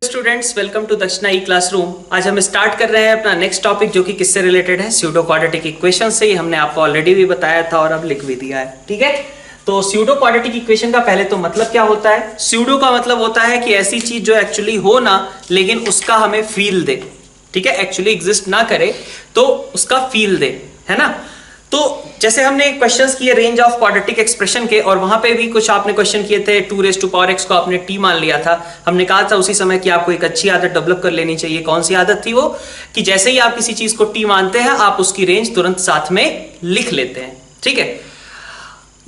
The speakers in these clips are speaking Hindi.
स्टूडेंट्स, वेलकम टू दक्षिणा ई क्लासरूम। आज हम स्टार्ट कर रहे हैं अपना नेक्स्ट टॉपिक, जो कि किससे रिलेटेड है? स्यूडो क्वाड्रेटिक इक्वेशन से। ही हमने आपको ऑलरेडी भी बताया था और अब लिख भी दिया है, ठीक है। तो स्यूडो क्वाड्रेटिक इक्वेशन का पहले तो मतलब क्या होता है? स्यूडो का मतलब होता है कि ऐसी चीज जो एक्चुअली हो ना, लेकिन उसका हमें फील दे, ठीक है। एक्चुअली एग्जिस्ट ना करे तो उसका फील दे, है ना। तो जैसे हमने क्वेश्चंस किए रेंज ऑफ क्वाड्रेटिक एक्सप्रेशन के, और वहां पे भी कुछ आपने क्वेश्चन किए थे 2⁻x को आपने t मान लिया था। हमने कहा था उसी समय कि आपको एक अच्छी आदत डेवलप कर लेनी चाहिए। कौन सी आदत थी वो? कि जैसे ही आप किसी चीज को t मानते हैं, आप उसकी रेंज तुरंत साथ में लिख लेते हैं, ठीक है।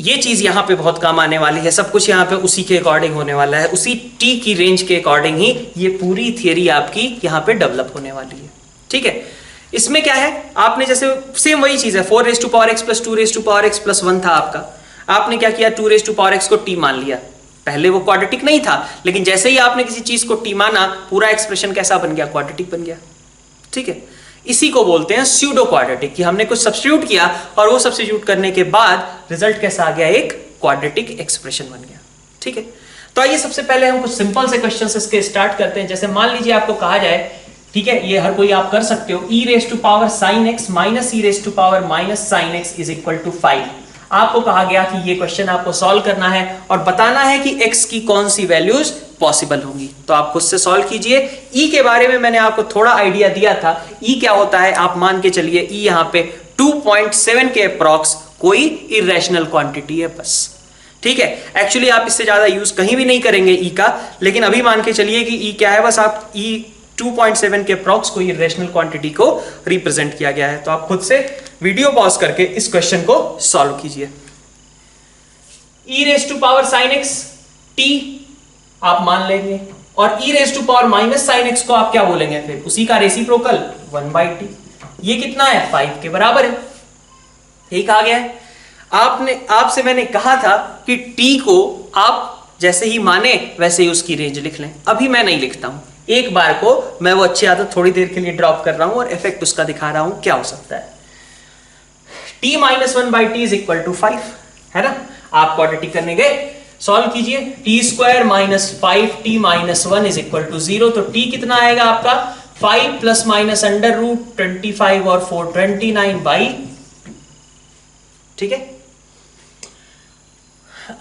ये चीज यहां पे बहुत काम आने वाली है। सब कुछ यहां पे उसी के अकॉर्डिंग होने वाला है, उसी t की रेंज के अकॉर्डिंग ही ये पूरी थियरी आपकी यहां पे डेवलप होने वाली है, ठीक है। इसमें क्या है, आपने जैसे सेम वही चीज है, 4⁻x + 2⁻x + 1 था आपका। आपने क्या किया, 2⁻x को t मान लिया। पहले वो क्वाड्रेटिक नहीं था, लेकिन जैसे ही आपने किसी चीज को t माना, पूरा एक्सप्रेशन कैसा बन गया? क्वाड्रेटिक बन गया, ठीक है। इसी को बोलते हैं स्यूडो क्वाड्रेटिक, कि हमने कुछ सब्स्टिट्यूट किया और वो सब्स्टिट्यूट करने के बाद रिजल्ट कैसा आ गया? एक क्वाड्रेटिक एक्सप्रेशन बन गया, ठीक है। तो आइए सबसे पहले हम कुछ सिंपल से क्वेश्चन इसके स्टार्ट करते हैं। जैसे मान लीजिए आपको कहा जाए, ठीक है, ये हर कोई आप कर सकते हो, e⁻sin x - e⁻sin x = 5। आपको कहा गया कि ये क्वेश्चन आपको सॉल्व करना है और बताना है कि x की कौन सी वैल्यूज पॉसिबल होंगी। तो आप खुद से सॉल्व कीजिए। e के बारे में मैंने आपको थोड़ा आइडिया दिया था। e क्या होता है आप मान के चलिए, e यहां पे 2.7 के अप्रॉक्स कोई इरेशनल क्वांटिटी है बस, ठीक है। एक्चुअली आप इससे ज्यादा यूज कहीं भी नहीं करेंगे e का, लेकिन अभी मान के चलिए कि e क्या है, बस आप e 2.7 के अप्रॉक्स कोई इरेशनल क्वांटिटी को रिप्रेजेंट किया गया है। तो आप खुद से वीडियो पॉज करके इस क्वेश्चन को सॉल्व कीजिए। e⁻sin x t आप मान लेंगे, और e⁻sin x को आप क्या बोलेंगे? फिर उसी का रेसिप्रोकल 1/t। ये कितना है? 5 के बराबर है, यही कहा गया है। आपसे मैंने कहा था कि t को आप जैसे ही माने वैसे ही उसकी रेंज लिख लें। अभी मैं नहीं लिखता हूं, एक बार को मैं वो अच्छी आदत थोड़ी देर के लिए ड्रॉप कर रहा हूं और इफेक्ट उसका दिखा रहा हूं क्या हो सकता है। t - 1/t = 5, है ना। आप क्वाड्रेटिक करने गए, सॉल्व कीजिए। t² - 5t - 1 = 0। तो t कितना आएगा आपका? 5 ± √25 और 4 29/2, ठीक है।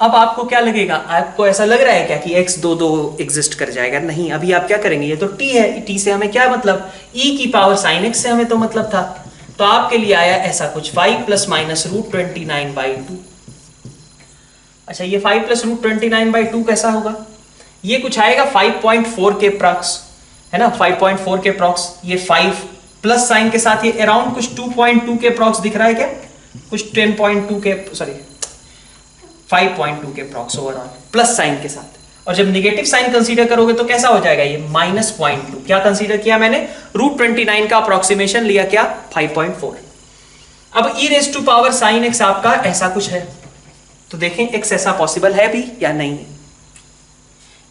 अब आपको क्या लगेगा? आपको ऐसा लग रहा है क्या कि x 2 एग्जिस्ट कर जाएगा? नहीं। अभी आप क्या करेंगे, ये तो t है, t से हमें क्या मतलब? e⁻sin x से हमें तो मतलब था। तो आपके लिए आया ऐसा कुछ 5 ± √29/2। अच्छा, ये 5 + √29/2 कैसा होगा? ये कुछ आएगा 5.4 के अप्रॉक्स, है ना। 5.4 के अप्रॉक्स। ये 5 प्लस साइन के साथ ये अराउंड कुछ 2.2 के अप्रॉक्स दिख रहा है क्या? कुछ 10.2 के, सॉरी 5.2 के अप्रॉक्स ओवरऑल प्लस साइन के साथ। और जब नेगेटिव साइन कंसीडर करोगे तो कैसा हो जाएगा? ये -0.2। क्या कंसीडर किया मैंने? √29 का अप्रोक्सीमेशन लिया, क्या? 5.4। अब e⁻sin x आपका ऐसा कुछ है, तो देखें x ऐसा पॉसिबल है भी या नहीं है।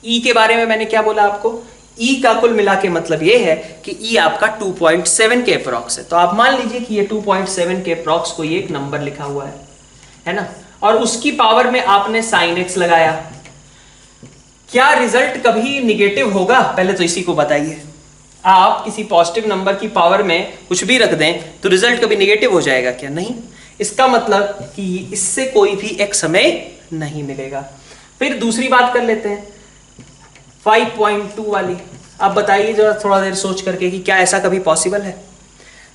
e के बारे में मैंने क्या बोला आपको? e का कुल मिला के मतलब ये है कि e आपका 2.7 के अप्रॉक्स है। तो आप मान लीजिए कि ये 2.7 के अप्रॉक्स कोई एक नंबर लिखा हुआ है ना, और उसकी पावर में आपने sin x लगाया। क्या रिजल्ट कभी निगेटिव होगा? पहले तो इसी को बताइए। आप किसी पॉजिटिव नंबर की पावर में कुछ भी रख दें तो रिजल्ट कभी निगेटिव हो जाएगा क्या? नहीं। इसका मतलब कि इससे कोई भी x हमें नहीं मिलेगा। फिर दूसरी बात कर लेते हैं, 5.2 वाली। आप बताइए जरा थोड़ा देर सोच करके कि क्या ऐसा कभी पॉसिबल है?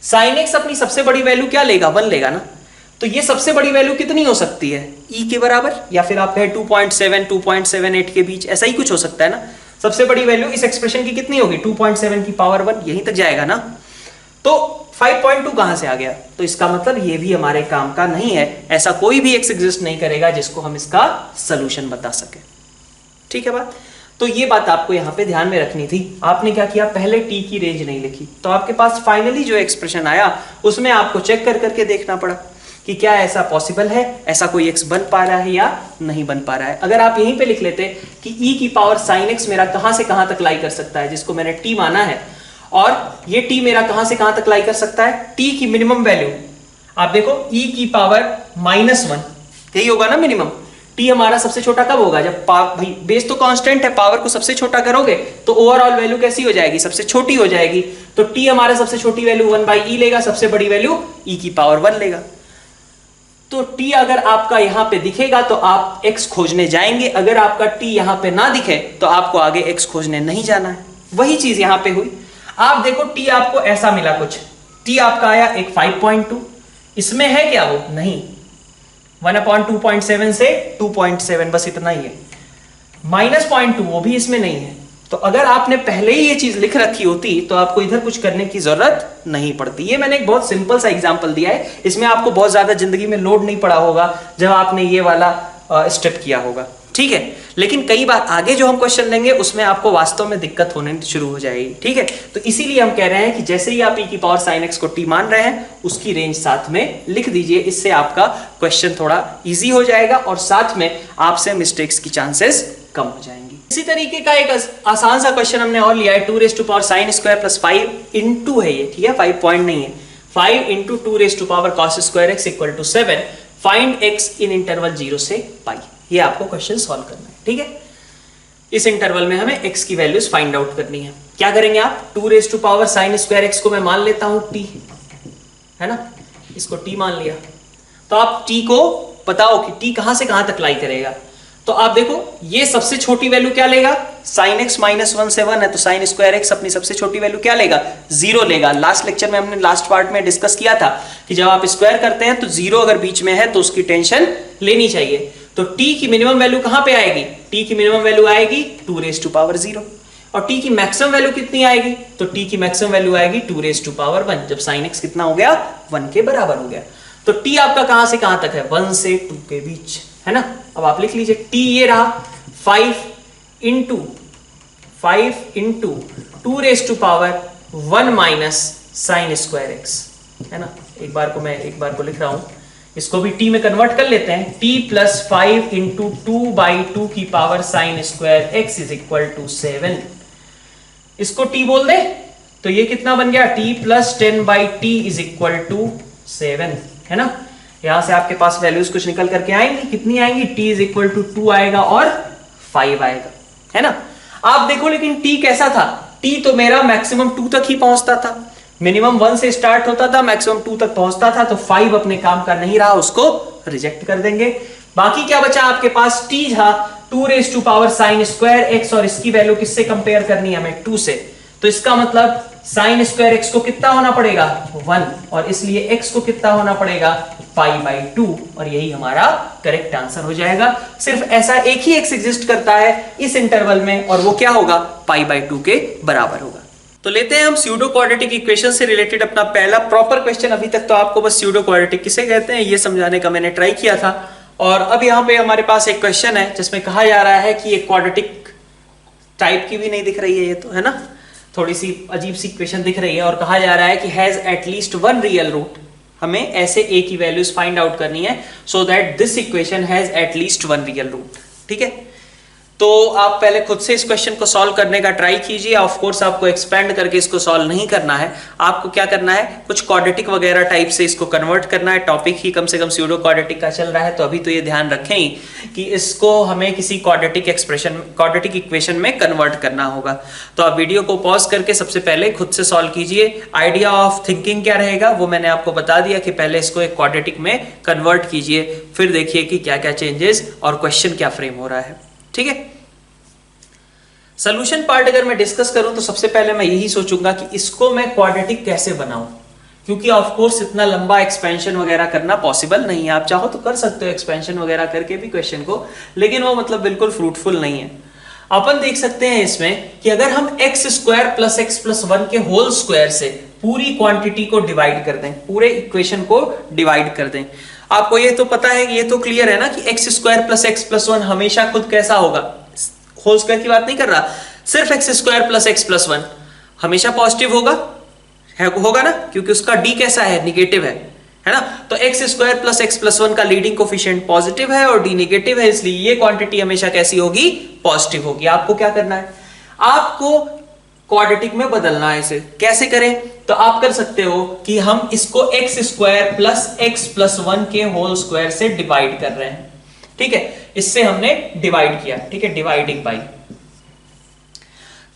sin x अपनी सबसे बड़ी वैल्यू क्या लेगा? 1 लेगा ना। तो ये सबसे बड़ी वैल्यू कितनी हो सकती है? e के बराबर, या फिर आप कहें 2.7 2.78 के बीच, ऐसा ही कुछ हो सकता है ना। सबसे बड़ी वैल्यू इस एक्सप्रेशन की कितनी होगी? 2.7 की पावर 1, यहीं तक जाएगा ना। तो 5.2 कहां से आ गया? तो इसका मतलब ये भी हमारे काम का नहीं है। ऐसा कोई भी x एग्जिस्ट नहीं करेगा जिसको हम इसका सोल्यूशन बता सके, ठीक है बात। तो ये बात आपको यहां पे ध्यान में रखनी थी। आपने क्या किया? पहले t की रेंज नहीं लिखी, तो आपके पास फाइनली जो एक्सप्रेशन आया उसमें आपको चेक कर करके देखना पड़ा कि क्या ऐसा पॉसिबल है, ऐसा कोई x बन पा रहा है या नहीं बन पा रहा है। अगर आप यहीं पे लिख लेते कि e⁻sin x मेरा कहां से कहां तक लाई कर सकता है, जिसको मैंने t माना है, और ये t मेरा कहां से कहां तक लाई कर सकता है? t की मिनिमम वैल्यू आप देखो, e⁻−1 यही होगा ना मिनिमम। टी हमारा सबसे छोटा कब होगा, जब भाई बेस तो कांस्टेंट है, पावर को सबसे छोटा करोगे तो ओवरऑल वैल्यू कैसी हो जाएगी, सबसे छोटी हो जाएगी। तो टी हमारा सबसे छोटी वैल्यू 1/e लेगा, सबसे बड़ी वैल्यू e की पावर 1 लेगा। तो t अगर आपका यहां पे दिखेगा तो आप x खोजने जाएंगे, अगर आपका t यहां पे ना दिखे तो आपको आगे x खोजने नहीं जाना है। वही चीज यहां पे हुई। आप देखो t आपको ऐसा मिला कुछ, t आपका आया एक 5.2, इसमें है क्या वो, नहीं, 1/2.7 से 2.7 बस इतना ही है। -0.2 वो भी इसमें नहीं है। तो अगर आपने पहले ही ये चीज लिख रखी होती तो आपको इधर कुछ करने की जरूरत नहीं पड़ती। ये मैंने एक बहुत सिंपल सा एग्जांपल दिया है, इसमें आपको बहुत ज्यादा जिंदगी में लोड नहीं पड़ा होगा जब आपने ये वाला स्टेप किया होगा, ठीक है। लेकिन कई बार आगे जो हम क्वेश्चन लेंगे उसमें आपको वास्तव में दिक्कत होने शुरू हो जाएगी, ठीक है। तो इसीलिए हम कह रहे हैं कि जैसे ही आप e की पावर sin x को t मान रहे हैं उसकी रेंज साथ में लिख दीजिए, इससे आपका क्वेश्चन थोड़ा इजी हो जाएगा और साथ में आपसे मिस्टेक्स की चांसेस कम हो जाएंगी। इसी तरीके का एक आसान सा क्वेश्चन हमने और लिया है, 2 raised to power sin square plus 5 into है ये, ठीक है, 5 पॉइंट नहीं है, 5 into 2 raised to power cos square x equal to 7, find x in interval 0 से पाई। ये आपको क्वेश्चन सॉल्व करना है, ठीक है। इस इंटरवल में हमें x की वैल्यूज फाइंड आउट करनी है। क्या करेंगे आप, 2 raised to power sin square x को मैं मान लेता हूं t, है ना, इसको t मान लिया। तो आप t को बताओ कि t कहां से कहां तक लाई करेगा। तो आप देखो ये सबसे छोटी वैल्यू क्या लेगा, sin x -1 से 1 है तो sin स्क्वायर x अपनी सबसे छोटी वैल्यू क्या लेगा, 0 लेगा। लास्ट लेक्चर में हमने लास्ट पार्ट में डिस्कस किया था कि जब आप स्क्वायर करते हैं तो 0 अगर बीच में है तो उसकी टेंशन लेनी चाहिए। तो t की मिनिमम वैल्यू कहां पे आएगी, t की मिनिमम वैल्यू आएगी 2 raised to power 0 और t की मैक्सिमम वैल्यू कितनी आएगी, तो t की मैक्सिमम वैल्यू आएगी 2 raised to power 1, जब sin x कितना हो गया, 1 के बराबर हो गया। तो t आपका कहां से कहां तक है, 1 से 2 के बीच, है ना। अब आप लिख लीजिए t ये रहा 5 into 2 raised to power 1 minus sin square x, है ना। एक बार को लिख रहा हूं, इसको भी t में कन्वर्ट कर लेते हैं, t plus 5 into 2/2 की power sin square x is equal to 7। इसको t बोल दे तो ये कितना बन गया, t plus 10/t is equal to 7, है ना। यहां से आपके पास वैल्यूज कुछ निकल करके आएंगी, कितनी आएंगी, t is equal to 2 आएगा और 5 आएगा, है ना। आप देखो लेकिन t कैसा था, t तो मेरा मैक्सिमम 2 तक ही पहुंचता था, मिनिमम 1 से स्टार्ट होता था, मैक्सिमम 2 तक पहुंचता था। तो 5 अपने काम का नहीं रहा, उसको रिजेक्ट कर देंगे। बाकी क्या बचा आपके पास, t था 2 raised to power sin square x और इसकी वैल्यू किससे कंपेयर करनी है हमें, 2 से। तो इसका मतलब sin square x को कितना होना पड़ेगा, 1, और इसलिए x को कितना होना पड़ेगा, π/2, और यही हमारा करेक्ट आंसर हो जाएगा। सिर्फ ऐसा एक ही x एग्जिस्ट करता है इस इंटरवल में और वो क्या होगा, π/2 के बराबर होगा। तो लेते हैं हम स्यूडो क्वाड्रेटिक इक्वेशन से रिलेटेड अपना पहला प्रॉपर क्वेश्चन। अभी तक तो आपको बस स्यूडो क्वाड्रेटिक किसे कहते हैं ये समझाने का मैंने ट्राई किया था, और अब यहाँ पे हमारे पास एक क्वेश्चन है जिसमें कहा जा रहा है कि एक क्वाड्रेटिक टाइप की भी नहीं दिख रही है ये तो, है ना, थोड़ी सी अजीब सी इक्वेशन दिख रही है, और कहा जा रहा है कि हैज एटलीस्ट 1 रियल रूट। हमें ऐसे a की वैल्यूज फाइंड आउट करनी है so that this equation has at least 1 real root, ठीक है। तो आप पहले खुद से इस क्वेश्चन को सॉल्व करने का ट्राई कीजिए। ऑफ कोर्स आपको एक्सपेंड करके इसको सॉल्व नहीं करना है, आपको क्या करना है, कुछ क्वाड्रेटिक वगैरह टाइप से इसको कन्वर्ट करना है। टॉपिक ही कम से कम स्यूडो क्वाड्रेटिक का चल रहा है, तो अभी तो ये ध्यान रखें ही कि इसको हमें किसी क्वाड्रेटिक इक्वेशन में कन्वर्ट करना होगा। तो आप वीडियो को पॉज करके सबसे पहले खुद से सॉल्व कीजिए। आइडिया ऑफ थिंकिंग क्या रहेगा वो मैंने आपको बता दिया कि पहले इसको एक क्वाड्रेटिक में कन्वर्ट कीजिए, फिर देखिए कि क्या क्या चेंजेस और क्वेश्चन क्या फ्रेम हो रहा है, ठीक है। सॉल्यूशन पार्ट अगर मैं डिस्कस करूं तो सबसे पहले मैं यही सोचूंगा कि इसको मैं क्वाड्रेटिक कैसे बनाऊं, क्योंकि ऑफ कोर्स इतना लंबा एक्सपेंशन वगैरह करना पॉसिबल नहीं है। आप चाहो तो कर सकते हो एक्सपेंशन वगैरह करके भी क्वेश्चन को, लेकिन वो मतलब बिल्कुल फ्रूटफुल नहीं है। अपन देख सकते हैं इसमें कि अगर हम x² + x + 1 के होल स्क्वायर से पूरी क्वांटिटी को डिवाइड कर दें, पूरे इक्वेशन को डिवाइड कर दें, आपको ये तो पता है, ये तो क्लियर है ना कि x² + x + 1 हमेशा खुद कैसा होगा, होल स्क्वायर की बात नहीं कर रहा, सिर्फ x² + x + 1 हमेशा पॉजिटिव होगा ना, क्योंकि उसका d कैसा है, निगेटिव है ना। तो x² + x + 1 का लीडिंग कोफिशिएंट पॉजिटिव है और d नेगेटिव है, इसलिए ये क्वांटिटी हमेशा कैसी होगी, पॉजिटिव होगी। आपको क्या करना है, आपको क्वाड्रेटिक में बदलना है। इसे कैसे करें, तो आप कर सकते हो कि हम इसको x² + x + 1 के होल स्क्वायर से डिवाइड कर रहे हैं। ठीक है, इससे हमने डिवाइड किया, ठीक है, डिवाइडिंग बाई।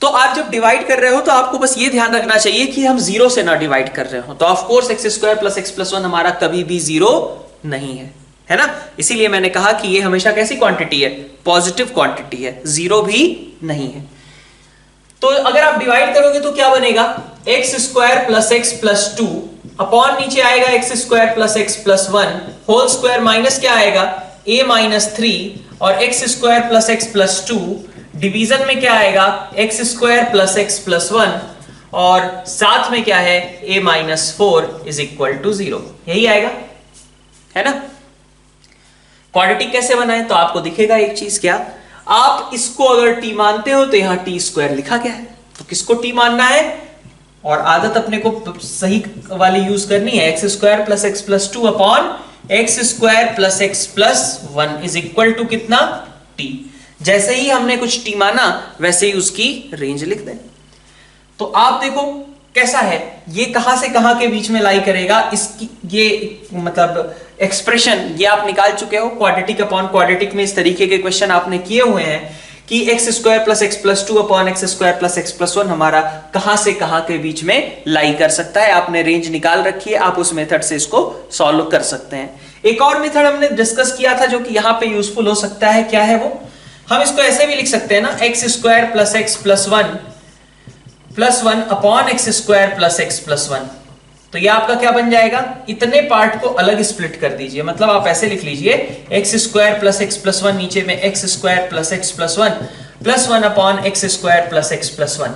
तो आप जब डिवाइड कर रहे हो तो आपको बस ये ध्यान रखना चाहिए कि हम जीरो से ना डिवाइड कर रहे हो। तो of course x square plus x plus one हमारा कभी भी जीरो नहीं है ना। इसीलिए मैंने कहा कि ये हमेशा कैसी क्वांटिटी है, पॉजिटिव क्वांटिटी है, जीरो भी नहीं है। तो अगर आप डिवाइड करोगे तो क्या बनेगा, x square plus x plus two upon नीचे आएगा x square plus x plus one whole square minus क्या आएगा a माइनस थ्री और x square plus x plus two division में क्या आएगा x square plus x plus one और साथ में क्या है a minus four is equal to zero, यही आएगा, है ना। क्वाड्रेटिक कैसे बनाए, तो आपको दिखेगा एक चीज, क्या आप इसको अगर t मानते हो तो यहां t स्क्वायर लिखा गया है, तो किसको t मानना है, और आदत अपने को सही वाली यूज करनी है, x square plus x plus two upon x square plus x plus one is equal to कितना t। जैसे ही हमने कुछ t माना वैसे ही उसकी रेंज लिख दें। तो आप देखो कैसा है, ये कहां से कहां के बीच में लाई करेगा, इसकी ये मतलब एक्सप्रेशन ये आप निकाल चुके हो। क्वाड्रेटिक अपॉन क्वाड्रेटिक में इस तरीके के क्वेश्चन आपने किए हुए हैं कि x square plus x plus two upon x square plus x plus one हमारा कहां से कहां के बीच में लाई कर सकता है। आपने रेंज निकाल रखी है, आप उस मेथड से इसको सॉल्व कर सकते हैं। एक और मेथड हमने डिस्कस किया था जो कि यहां पे यूजफुल हो सकता है, क्या है वो, हम इसको ऐसे भी लिख सकते हैं ना, x square plus x plus one upon x square plus x plus one. तो ये आपका क्या बन जाएगा, इतने पार्ट को अलग स्प्लिट कर दीजिए, मतलब आप ऐसे लिख लीजिए x square plus x plus one, नीचे में x square plus x plus one upon x square plus x plus one.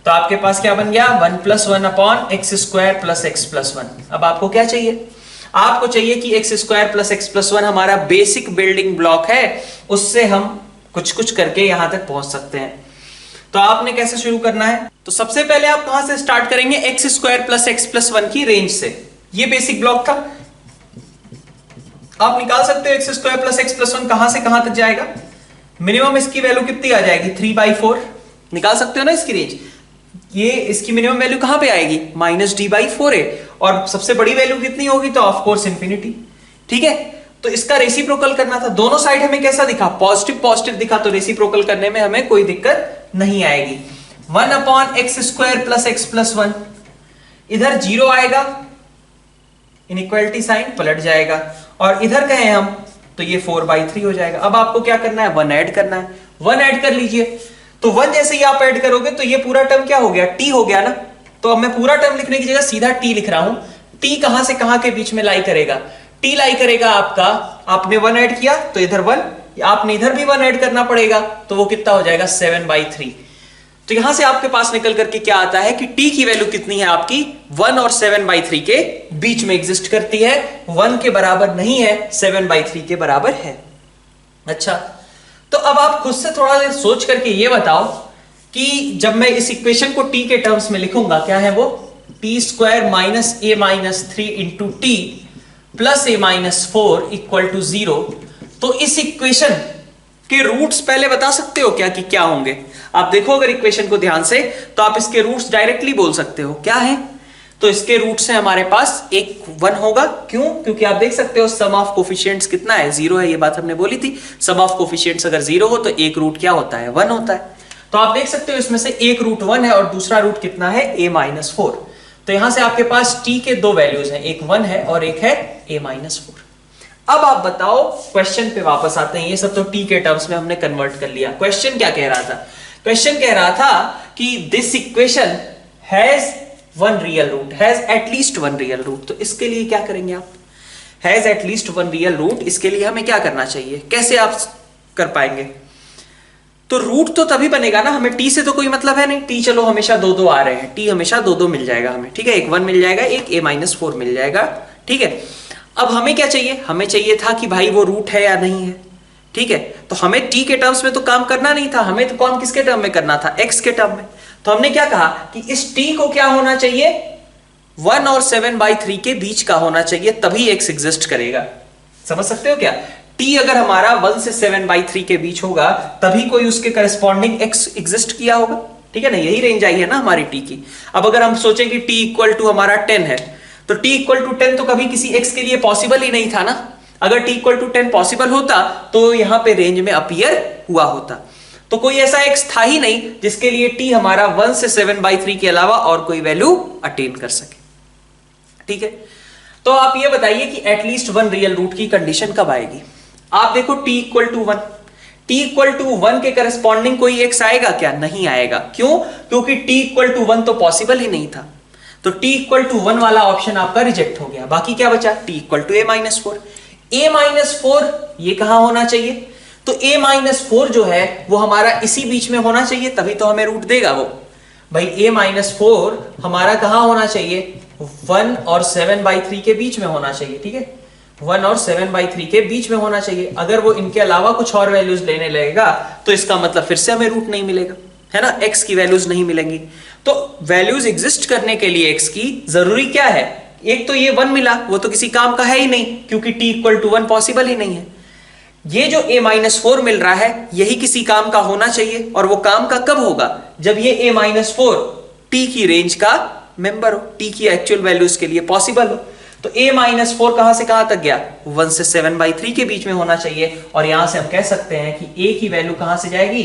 तो आपके पास क्या बन गया, one plus one upon x square plus x plus one. अब आपको क्या चाहिए, आपको चाहिए कि x square plus x plus one हमारा बेसिक बिल्डिंग ब्लॉक है, उससे हम कुछ कुछ करके यहां तक पहुंच सकते हैं। तो आपने कैसे शुरू करना है, तो सबसे पहले आप कहां से स्टार्ट करेंगे, x square plus x plus one की रेंज से। ये बेसिक ब्लॉक था, आप निकाल सकते हो x square plus x plus one कहां से कहां तक जाएगा, मिनिमम इसकी वैल्यू कितनी आ जाएगी 3/4, निकाल सकते हो ना इसकी रेंज। ये इसकी मिनिमम वैल्यू कहां पे आएगी, माइनस डी बाई फोर है, और सबसे बड़ी वैल्यू कितनी होगी, तो ऑफ कोर्स इंफिनिटी। ठीक है, तो इसका रेसिप्रोकल करना था, दोनों साइड हमें कैसा दिखा, पॉजिटिव पॉजिटिव दिखा, तो रेसिप्रोकल करने में हमें कोई दिक्कत नहीं आएगी। 1 upon x square plus x plus one, इधर जीरो आएगा, इनइक्वालिटी साइन पलट जाएगा, और इधर कहें हम तो ये 4/3 हो जाएगा। अब आपको क्या करना है, 1 ऐड करना है, 1 ऐड कर लीजिए। तो 1 जैसे ही आप ऐड करोगे तो ये पूरा टर्म क्या हो गया, t हो गया ना। तो अब मैं पूरा टर्म लिखने की जगह सीधा t लिख रहा हूं। t कहां से कहां के बीच में लाई करेगा, t लाई करेगा आपका, आपने 1 ऐड किया तो इधर 1, आपने इधर भी 1 ऐड करना पड़ेगा, तो वो कितना हो जाएगा 7/3। तो यहां से आपके पास निकल करके क्या आता है कि t की वैल्यू कितनी है आपकी, 1 और 7/3 के बीच में एग्जिस्ट करती है, 1 के बराबर नहीं है, 7/3 के बराबर है। अच्छा, तो अब आप खुद से थोड़ा देर सोच करके ये बताओ कि जब मैं इस इक्वेशन को t के टर्म्स में लिखूंगा, क्या है वो, t square minus a minus 3 into t plus a minus 4 equal to 0। तो इस इक्वेशन के रूट्स पहले बता सकते हो क्या कि क्या होंगे। आप देखो अगर इक्वेशन को ध्यान से, तो आप इसके रूट्स डायरेक्टली बोल सकते हो, क्या है, तो इसके रूट्स है हमारे पास एक 1 होगा, क्यों, क्योंकि आप देख सकते हो सम ऑफ कोफिशिएंट्स कितना है, 0 है, ये बात हमने बोली थी। सम ऑफ कोफिशिएंट्स अगर 0 हो तो एक रूट क्या होता है, 1 होता है। तो आप देख सकते हो इसमें से एक रूट 1 है और दूसरा रूट कितना है, a माइनस 4। तो यहां से आपके पास t के दो वैल्यूज हैं, एक 1 है और एक है a माइनस 4। अब आप बताओ, क्वेश्चन पे वापस आते हैं, ये सब तो t के टर्म्स में हमने कन्वर्ट कर लिया। क्वेश्चन क्या कह रहा था, क्वेश्चन कह रहा था कि this equation has one real root, has at least one real root. तो इसके लिए क्या करेंगे आप, has at least one real root, इसके लिए हमें क्या करना चाहिए, कैसे आप कर पाएंगे। तो रूट तो तभी बनेगा ना, हमें t से तो कोई मतलब है नहीं, t चलो हमेशा 2-2 आ रहे हैं, t हमेशा 2-2 मिल जाएगा हमें, ठीक है, एक 1 मिल जाएगा, एक a माइनस 4 मिल जाएगा, ठीक है। अब हमें क्या चाहिए, हमें चाहिए था कि भाई वो रूट है या नहीं है, ठीक है। तो हमें t के टर्म्स में तो काम करना नहीं था, हमें तो काम किसके टर्म में करना था, x के टर्म में। तो हमने क्या कहा कि इस t को क्या होना चाहिए, 1 और 7/3 के बीच का होना चाहिए, तभी x एग्जिस्ट करेगा। समझ सकते हो क्या, t अगर हमारा 1 से 7/3 के बीच होगा तभी कोई उसके करस्पॉन्डिंग x एग्जिस्ट किया होगा, ठीक है ना, यही रेंज आई है ना हमारी t की। अब अगर हम सोचें कि t इक्वल टू हमारा 10 है, तो t इक्वल टू 10 तो कभी किसी x के लिए पॉसिबल ही नहीं था ना, अगर t इक्वल टू 10 पॉसिबल होता तो यहां पे रेंज में अपीयर हुआ होता। तो कोई ऐसा x था ही नहीं जिसके लिए t हमारा 1 से 7/3 के अलावा और कोई वैल्यू अटेन कर सके। ठीक है, तो आप ये बताइए कि एटलीस्ट 1 रियल रूट की कंडीशन कब आएगी। आप देखो t equal to 1, t equal to 1 के करस्पॉन्डिंग कोई x आएगा क्या? नहीं आएगा। क्यों? क्योंकि t इक्वल टू 1 तो पॉसिबल ही नहीं था। तो t इक्वल टू 1 वाला ऑप्शन आपका रिजेक्ट हो गया। बाकी क्या बचा? t equal to a-4। a-4 ये कहां होना चाहिए? तो a-4 जो है वो हमारा इसी बीच में होना चाहिए, तभी तो हमें रूट देगा वो। भाई a-4 हमारा कहां होना चाहिए? 1 और 7/3 के बीच में होना चाहिए। ठीक है, 1 और 7/3 के बीच में होना चाहिए। अगर वो इनके अलावा कुछ और वैल्यूज लेने लगेगा तो इसका मतलब फिर से हमें रूट नहीं मिलेगा, है ना, x की वैल्यूज नहीं मिलेंगी। तो वैल्यूज एग्जिस्ट करने के लिए x की जरूरी क्या है? एक तो ये 1 मिला, वो तो किसी काम का है ही नहीं क्योंकि t इक्वल टू 1 पॉसिबल ही नहीं है। ये जो a-4 मिल रहा है यही किसी काम का होना चाहिए, और वो काम का कब होगा? जब ये a-4 t की रेंज का मेंबर हो, t की एक्चुअल वैल्यूज के लिए पॉसिबल हो। तो a-4 कहां से कहां तक गया? 1 से 7/3 के बीच में होना चाहिए। और यहां से हम कह सकते हैं कि a की वैल्यू कहां से जाएगी?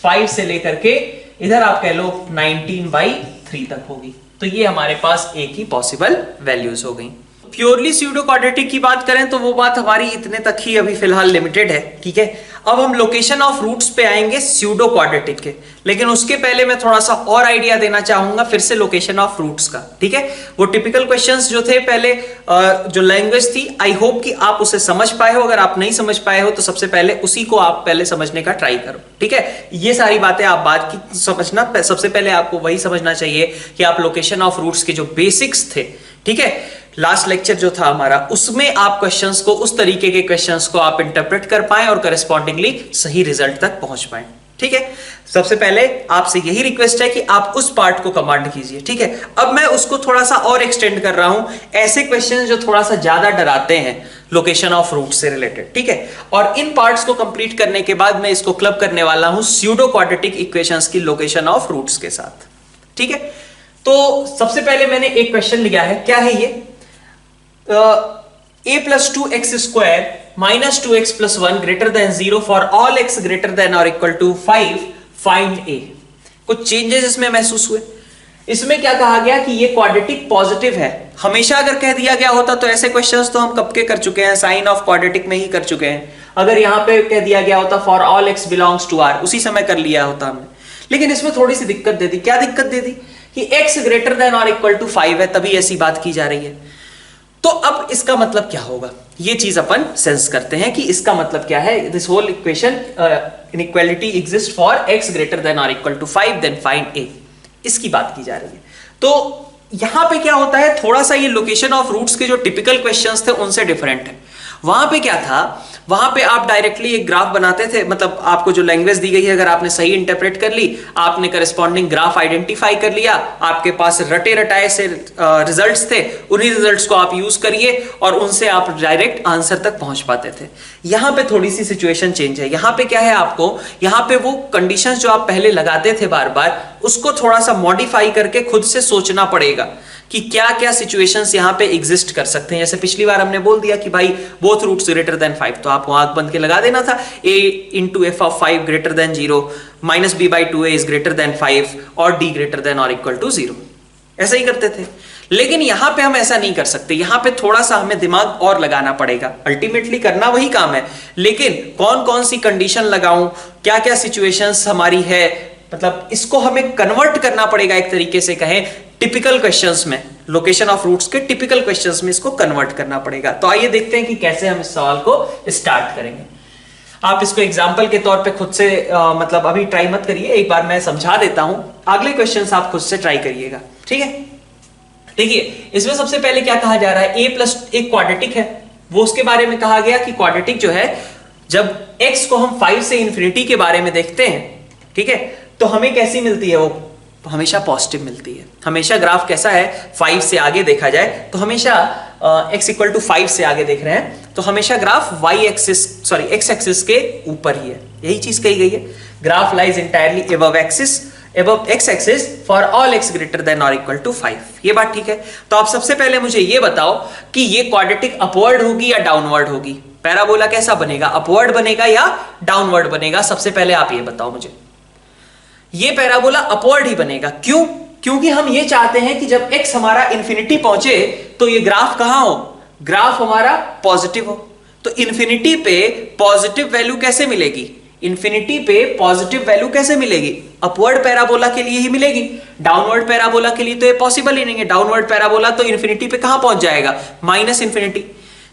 5 से लेकर के इधर आप कह लो 19/3 तक होगी। तो ये हमारे पास a की पॉसिबल वैल्यूज हो गई। प्योरली स्यूडो क्वाड्रेटिक की बात करें तो वो बात हमारी इतने तक ही अभी फिलहाल लिमिटेड है। ठीक है, अब हम लोकेशन ऑफ रूट्स पे आएंगे स्यूडो क्वाड्रेटिक के, लेकिन उसके पहले मैं थोड़ा सा और आइडिया देना चाहूंगा फिर से लोकेशन ऑफ रूट्स का। ठीक है, वो टिपिकल क्वेश्चंस जो थे पहले, जो लैंग्वेज थी, आई होप कि आप उसे समझ पाए हो। अगर आप नहीं समझ पाए हो तो सबसे पहले उसी को आप पहले समझने का ट्राई करो। ठीक है, ये सारी बातें आप बात की समझना, सबसे पहले आपको वही समझना चाहिए कि आप लोकेशन ऑफ रूट्स के जो बेसिक्स थे, ठीक है, लास्ट लेक्चर जो था हमारा, उसमें आप क्वेश्चंस को, उस तरीके के क्वेश्चंस को आप इंटरप्रेट कर पाएं और करेस्पॉन्डिंगली सही रिजल्ट तक पहुंच पाएं। ठीक है, सबसे पहले आपसे यही रिक्वेस्ट है कि आप उस पार्ट को कमांड कीजिए। ठीक है, अब मैं उसको थोड़ा सा और एक्सटेंड कर रहा हूं, ऐसे क्वेश्चंस जो थोड़ा सा ज्यादा डराते हैं लोकेशन ऑफ रूट से रिलेटेड। ठीक है, और इन पार्ट्स को कंप्लीट करने के बाद मैं इसको क्लब करने वाला हूं स्यूडो क्वाड्रेटिक इक्वेशंस की लोकेशन ऑफ रूट्स के साथ। ठीक है, तो सबसे पहले मैंने एक क्वेश्चन लिया है, क्या है ये? a plus 2x square minus 2x plus 1 greater than 0 for all x greater than or equal to 5 find a। कुछ चेंजेस इसमें महसूस हुए। इसमें क्या कहा गया कि ये क्वाड्रेटिक पॉजिटिव है। हमेशा अगर कह दिया गया होता तो ऐसे क्वेश्चंस तो हम कब के कर चुके हैं, साइन ऑफ क्वाड्रेटिक में ही कर चुके हैं। अगर यहां पे कह दिया गया होता for all x belongs to r, उसी समय कर लिया होता हमने। लेकिन इसमें थोड़ी सी दिक्कत दे दी। क्या दिक्कत दे दी? कि x ग्रेटर देन और इक्वल टू 5 है, तभी ऐसी बात की जा रही है। तो अब इसका मतलब क्या होगा, ये चीज अपन सेंस करते हैं कि इसका मतलब क्या है। This whole equation inequality exist for x greater than और equal to 5 then find a, इसकी बात की जा रही है। तो यहां पे क्या होता है, थोड़ा सा ये लोकेशन ऑफ रूट्स के जो टिपिकल क्वेश्चंस थे उनसे डिफरेंट है। वहां पे क्या था, वहां पे आप डायरेक्टली एक ग्राफ बनाते थे, मतलब आपको जो लैंग्वेज दी गई है अगर आपने सही इंटरप्रेट कर ली, आपने करस्पॉन्डिंग ग्राफ आइडेंटिफाई कर लिया, आपके पास रटे रटाए से रिजल्ट्स थे, उन्हीं रिजल्ट्स को आप यूज करिए और उनसे आप डायरेक्ट आंसर तक पहुंच पाते थे। यहां पे थोड़ी सी सिचुएशन चेंज है। यहां पे क्या है, आपको यहां पे वो कंडीशंस जो आप पहले लगाते थे बार बार, उसको थोड़ा सा मॉडिफाई करके खुद से सोचना पड़ेगा कि क्या क्या सिचुएशंस यहां पे एग्जिस्ट कर सकते हैं। जैसे पिछली बार हमने बोल दिया कि भाई बोथ रूट्स ग्रेटर देन 5, तो आपको आंख बंद के लगा देना था a into f of 5 greater than 0, minus b by 2a is greater than 5 और d ग्रेटर देन और इक्वल टू 0, ऐसा ही करते थे। लेकिन यहां पे हम ऐसा नहीं कर सकते। यहां पे थोड़ा सा हमें दिमाग और लगाना पड़ेगा। अल्टीमेटली करना वही काम है, लेकिन कौन कौन सी कंडीशन लगाऊं, क्या क्या सिचुएशंस हमारी है, मतलब इसको हमें कन्वर्ट करना पड़ेगा एक तरीके से कहें टिपिकल क्वेश्चंस में, लोकेशन ऑफ रूट्स के टिपिकल क्वेश्चंस में इसको कन्वर्ट करना पड़ेगा। तो आइए देखते हैं कि कैसे हम इस सवाल को स्टार्ट करेंगे। आप इसको एग्जांपल के तौर पे खुद से मतलब अभी ट्राई मत करिए, एक बार मैं समझा देता हूं, अगले क्वेश्चंस आप खुद से ट्राई करिएगा। ठीक है, देखिए इसमें सबसे पहले क्या कहा जा रहा है, a प्लस एक क्वाड्रेटिक है, वो उसके बारे में कहा गया कि क्वाड्रेटिक जो है, जब x को हम 5 से इंफिनिटी के बारे में देखते हैं, ठीक है, तो हमें कैसी मिलती है, वो हमेशा पॉजिटिव मिलती है। हमेशा ग्राफ कैसा है, 5 से आगे देखा जाए तो हमेशा x इक्वल टू 5 से आगे देख रहे हैं तो हमेशा ग्राफ x एक्सिस के ऊपर ही है। यही चीज कही गई है, graph lies entirely above x axis for all x greater than और इक्वल टू 5। ये बात ठीक है। तो आप सबसे पहले मुझे ये बताओ कि ये क्वाड्रेटिक अपवर्ड होगी या डाउनवर्ड होगी। पैराबोला कैसा बनेगा, अपवर्ड बनेगा या डाउनवर्ड बनेगा? सबसे पहले आप ये बताओ मुझे। ये पैराबोला अपवर्ड ही बनेगा। क्यों? क्योंकि हम ये चाहते हैं कि जब x हमारा इंफिनिटी पहुंचे तो ये ग्राफ कहां हो, ग्राफ हमारा पॉजिटिव हो। तो इंफिनिटी पे पॉजिटिव वैल्यू कैसे मिलेगी, इंफिनिटी पे पॉजिटिव वैल्यू कैसे मिलेगी? अपवर्ड पैराबोला के लिए ही मिलेगी, डाउनवर्ड पैराबोला के लिए तो ये पॉसिबल ही नहीं है। डाउनवर्ड पैराबोला तो इंफिनिटी पे कहां पहुंच जाएगा, माइनस इंफिनिटी।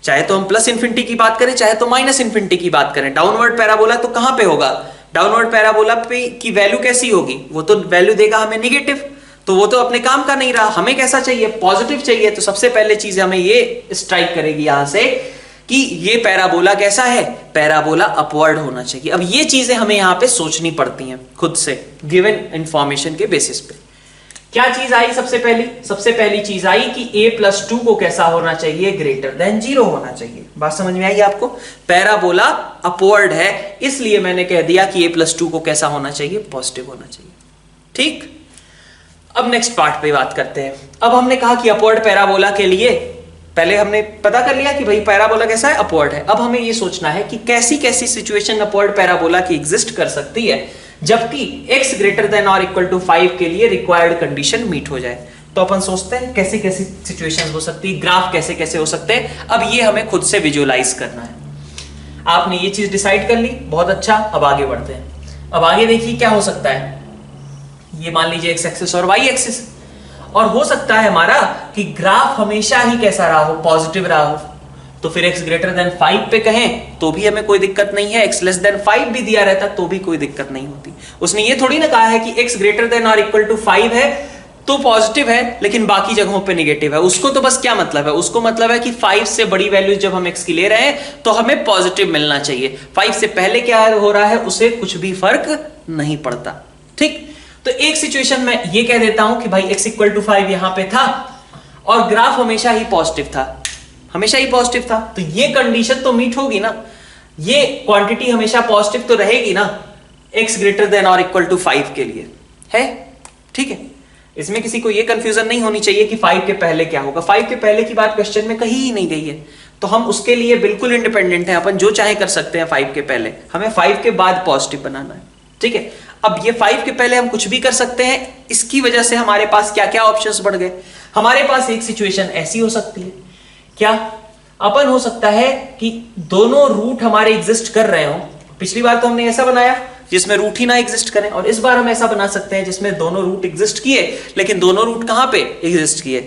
चाहे तो हम प्लस इंफिनिटी की बात करें, चाहे तो माइनस इंफिनिटी की बात करें। डाउनवर्ड पैराबोला तो कहां पे होगा, डाउनवर्ड पैराबोला पे की वैल्यू कैसी होगी, वो तो वैल्यू देगा हमें निगेटिव, तो वो तो अपने काम का नहीं रहा। हमें कैसा चाहिए, पॉजिटिव चाहिए। तो सबसे पहले चीज हमें ये स्ट्राइक करेगी यहां से कि ये पैराबोला कैसा है, पैराबोला अपवर्ड होना चाहिए। अब ये चीजें हमें यहां पे सोचनी पड़ती हैं खुद से, गिवन इंफॉर्मेशन के बेसिस पे। क्या चीज आई सबसे पहली चीज आई कि a+2 को कैसा होना चाहिए, ग्रेटर देन 0 होना चाहिए। बात समझ में आई आपको? पैराबोला अपवर्ड है, इसलिए मैंने कह दिया कि a+2 को कैसा होना चाहिए, पॉजिटिव होना चाहिए। ठीक, अब नेक्स्ट पार्ट पे बात करते हैं। अब हमने कहा कि अपवर्ड पैराबोला के लिए पहले हमने पता कर लिया कि भाई पैराबोला कैसा है, अपवर्ड है। अब हमें ये सोचना है कि कैसी कैसी सिचुएशन अपवर्ड पैराबोला की एग्जिस्ट कर सकती है जबकि x ग्रेटर देन और इक्वल टू 5 के लिए रिक्वायर्ड कंडीशन मीट हो जाए। तो अपन सोचते हैं कैसी कैसी सिचुएशंस हो सकती है, ग्राफ कैसे कैसे हो सकते हैं। अब ये हमें खुद से विजुअलाइज करना है। आपने ये चीज डिसाइड कर ली, बहुत अच्छा। अब आगे बढ़ते हैं। अब आगे देखिए क्या हो सकता है। ये मान लीजिए x एक्सिस और y एक्सिस, और हो सकता है हमारा कि ग्राफ हमेशा ही कैसा रहा हो, पॉजिटिव रहा हो। तो फिर x ग्रेटर देन 5 पे कहें तो भी हमें कोई दिक्कत नहीं है, x लेस देन 5 भी दिया रहता तो भी कोई दिक्कत नहीं होती। उसने ये थोड़ी ना कहा है कि x ग्रेटर देन और इक्वल टू 5 है तो पॉजिटिव है लेकिन बाकी जगहों पे नेगेटिव है। उसको तो बस क्या मतलब है, उसको मतलब है कि 5 से बड़ी वैल्यू जब हम x की ले रहे हैं तो हमें पॉजिटिव मिलना चाहिए। 5 से पहले क्या हो रहा है उसे कुछ भी फर्क नहीं पड़ता। ठीक, तो एक सिचुएशन में ये कह देता हूं कि भाई x इक्वल टू 5 यहां पे था और ग्राफ हमेशा ही पॉजिटिव था, हमेशा ही पॉजिटिव था। तो ये कंडीशन तो मीट होगी ना, ये क्वांटिटी हमेशा पॉजिटिव तो रहेगी ना x ग्रेटर देन और इक्वल टू 5 के लिए, है? ठीक है, इसमें किसी को ये कंफ्यूजन नहीं होनी चाहिए कि 5 के पहले क्या होगा। 5 के पहले की बात क्वेश्चन में कहीं ही नहीं गई है, तो हम उसके लिए बिल्कुल इंडिपेंडेंट हैं। अपन जो चाहे कर सकते हैं 5 के पहले, हमें 5 के बाद पॉजिटिव बनाना है। ठीक है, अब ये 5 के पहले हम कुछ भी कर सकते हैं। इसकी वजह से हमारे पास क्या क्या ऑप्शंस बढ़ गए। हमारे पास एक सिचुएशन ऐसी हो सकती है, क्या अपन हो सकता है कि दोनों रूट हमारे एग्जिस्ट कर रहे हो। पिछली बार तो हमने ऐसा बनाया जिसमें रूट ही ना एग्जिस्ट करें, और इस बार हम ऐसा बना सकते हैं जिसमें दोनों रूट एग्जिस्ट किए, लेकिन दोनों रूट कहां पे एग्जिस्ट किए,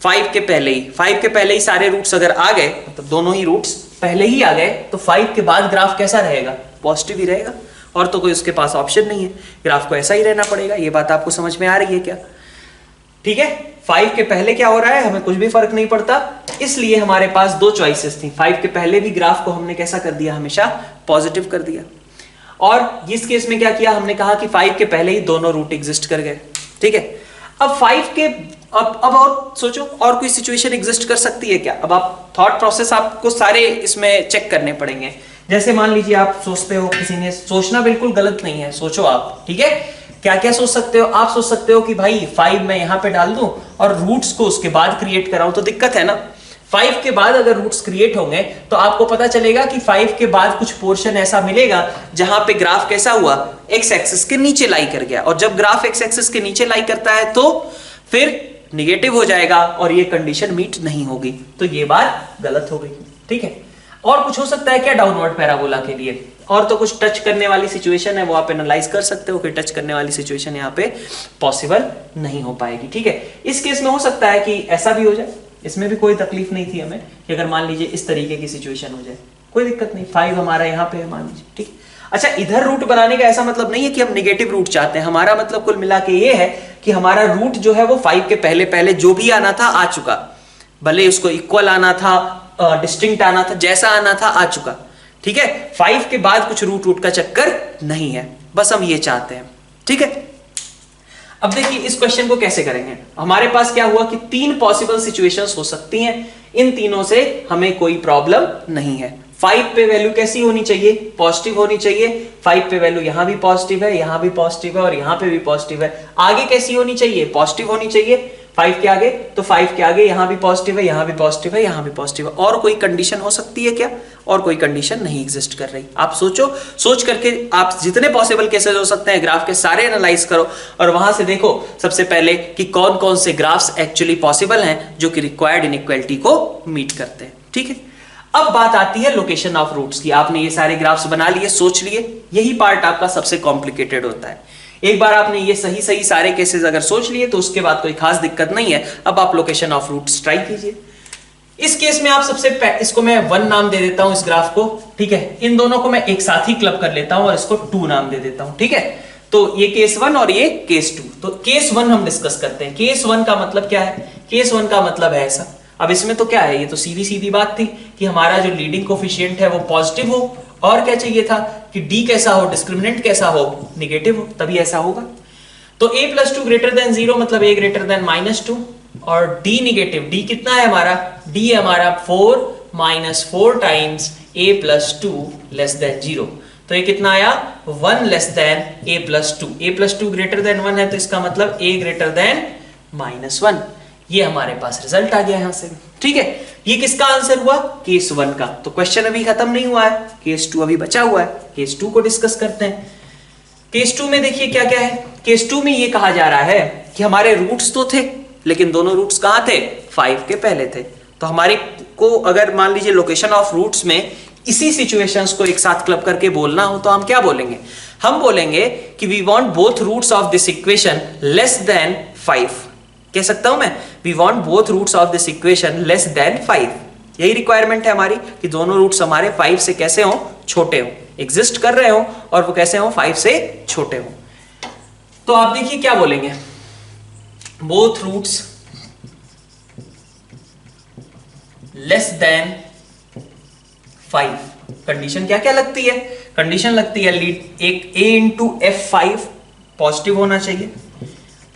5 के पहले ही। 5 के पहले ही सारे रूट्स अगर आ गए, मतलब दोनों ही रूट्स पहले ही आ गए, तो 5 के बाद ग्राफ कैसा रहेगा, पॉजिटिव ही रहेगा। और तो कोई उसके पास ऑप्शन नहीं है, ग्राफ को ऐसा ही रहना पड़ेगा। ये बात आपको समझ में आ रही है क्या? ठीक है, 5 के पहले क्या हो रहा है हमें कुछ भी फर्क नहीं पड़ता, इसलिए हमारे पास दो चॉइसेस थी। 5 के पहले भी ग्राफ को हमने कैसा कर दिया, हमेशा पॉजिटिव कर दिया। और इस केस में क्या किया, हमने कहा कि 5 के पहले ही दोनों रूट एग्जिस्ट कर गए। ठीक है, अब 5 के अब और सोचो, और कोई सिचुएशन एग्जिस्ट कर सकती है क्या? अब आप थॉट प्रोसेस आपको सारे इसमें चेक करने पड़ेंगे। जैसे मान लीजिए आप सोचते हो, किसी ने सोचना बिल्कुल गलत नहीं है, सोचो आप। ठीक है, क्या क्या सोच सकते हो आप? सोच सकते हो कि भाई 5 मैं यहां पे डाल दूं और रूट्स को उसके बाद क्रिएट कराऊं, तो दिक्कत है ना। 5 के बाद अगर रूट्स क्रिएट होंगे तो आपको पता चलेगा कि 5 के बाद कुछ पोर्शन ऐसा मिलेगा जहां पे ग्राफ कैसा हुआ, एक्स एक्सिस के नीचे लाई कर गया। और जब ग्राफ एक्स एक्सिस के नीचे लाई करता है तो फिर निगेटिव हो जाएगा और ये कंडीशन मीट नहीं होगी, तो ये बात गलत हो गई। ठीक है, और कुछ हो सकता है क्या डाउनवर्ड पैराबोला के लिए? और तो कुछ टच करने वाली सिचुएशन है वो आप एनालाइज कर सकते हो कि टच करने वाली सिचुएशन यहाँ पे पॉसिबल नहीं हो पाएगी। ठीक है, इस केस में हो सकता है कि ऐसा भी हो जाए, इसमें भी कोई तकलीफ नहीं थी हमें कि अगर मान लीजिए इस तरीके की सिचुएशन हो जाए, कोई दिक्कत नहीं। 5 हमारा यहाँ पे है मान लीजिए। ठीक, अच्छा, इधर रूट बनाने का ऐसा मतलब नहीं है कि हम निगेटिव रूट चाहते हैं। हमारा मतलब कुल मिला के ये है कि हमारा रूट जो है वो 5 के पहले पहले जो भी आना था आ चुका, भले उसको इक्वल आना था, डिस्टिंक्ट आना था, जैसा आना था आ चुका। ठीक है, 5 के बाद कुछ रूट का चक्कर नहीं है, बस हम ये चाहते हैं। ठीक है, अब देखिए इस क्वेश्चन को कैसे करेंगे। हमारे पास क्या हुआ कि 3 पॉसिबल सिचुएशंस हो सकती हैं, इन तीनों से हमें कोई प्रॉब्लम नहीं है। 5 पे वैल्यू कैसी होनी चाहिए, पॉजिटिव होनी चाहिए। 5 पे वैल्यू यहां भी पॉजिटिव है, यहां भी पॉजिटिव है और यहां पे भी पॉजिटिव है। आगे कैसी होनी चाहिए, पॉजिटिव होनी चाहिए। 5 के आगे, तो 5 के आगे यहां भी पॉजिटिव है, यहां भी पॉजिटिव है, यहां भी पॉजिटिव है। और कोई कंडीशन हो सकती है क्या? और कोई कंडीशन नहीं एग्जिस्ट कर रही। आप सोचो, सोच करके आप जितने पॉसिबल केसेस हो सकते हैं ग्राफ के सारे एनालाइज करो और वहां से देखो सबसे पहले कि कौन कौन से ग्राफ्स एक्चुअली पॉसिबल हैं जो कि रिक्वायर्ड इनइक्वालिटी को मीट करते हैं। ठीक है, अब बात आती है लोकेशन ऑफ रूट्स की। आपने ये सारे ग्राफ्स बना लिए, सोच लिए, यही पार्ट आपका सबसे कॉम्प्लिकेटेड होता है। एक बार आपने ये सही सही सारे केसेस अगर सोच लिए तो उसके बाद कोई खास दिक्कत नहीं है। अब आप लोकेशन ऑफ रूट्स ट्राई कीजिए। इस केस में आप इसको मैं 1 नाम दे देता हूं इस ग्राफ को। ठीक है, इन दोनों को मैं एक साथ ही क्लब कर लेता हूं और इसको 2 नाम दे देता हूं। ठीक है, तो ये केस 1 और ये केस 2। तो केस 1 हम डिस्कस करते हैं। केस 1 का मतलब क्या है? केस 1 का मतलब है ऐसा। अब इसमें तो क्या है, ये तो सीधी सीधी बात थी कि हमारा जो लीडिंग कोफिशिएंट है वो पॉजिटिव हो, और क्या चाहिए था कि डी कैसा हो, डिस्क्रिमिनेंट कैसा हो, निगेटिव हो, तभी ऐसा होगा। तो a + 2 > 0 मतलब a > -2 और d निगेटिव, d कितना है हमारा, d है हमारा 4 - 4 टाइम्स a + 2 < 0। तो ये कितना आया, 1 < a + 2। a + 2 > 1 है तो इसका मतलब a < -1। ये हमारे पास रिजल्ट आ गया यहां से। ठीक है, ये किसका आंसर हुआ, केस 1 का। तो क्वेश्चन अभी खत्म नहीं हुआ है, केस 2 अभी बचा हुआ है। केस 2 को डिस्कस करते हैं। केस 2 में देखिए क्या क्या है। केस 2 में ये कहा जा रहा है कि हमारे रूट्स तो थे, लेकिन दोनों रूट्स कहां थे, 5 के पहले थे। तो हमारे को अगर मान लीजिए लोकेशन ऑफ रूट्स में इसी सिचुएशंस को एक साथ क्लब करके बोलना हो तो हम क्या बोलेंगे, हम बोलेंगे कि we want both roots of this equation < 5। कह सकता हूं मैं, we want both roots of this equation < 5। यही रिक्वायरमेंट है हमारी कि दोनों रूट्स हमारे 5 से कैसे हो, छोटे हो, एग्जिस्ट कर रहे हो और वो कैसे हो, 5 से छोटे हो। तो आप देखिए क्या बोलेंगे, बोथ रूट्स < 5। कंडीशन क्या क्या लगती है, कंडीशन लगती है एक a × f5 पॉजिटिव होना चाहिए।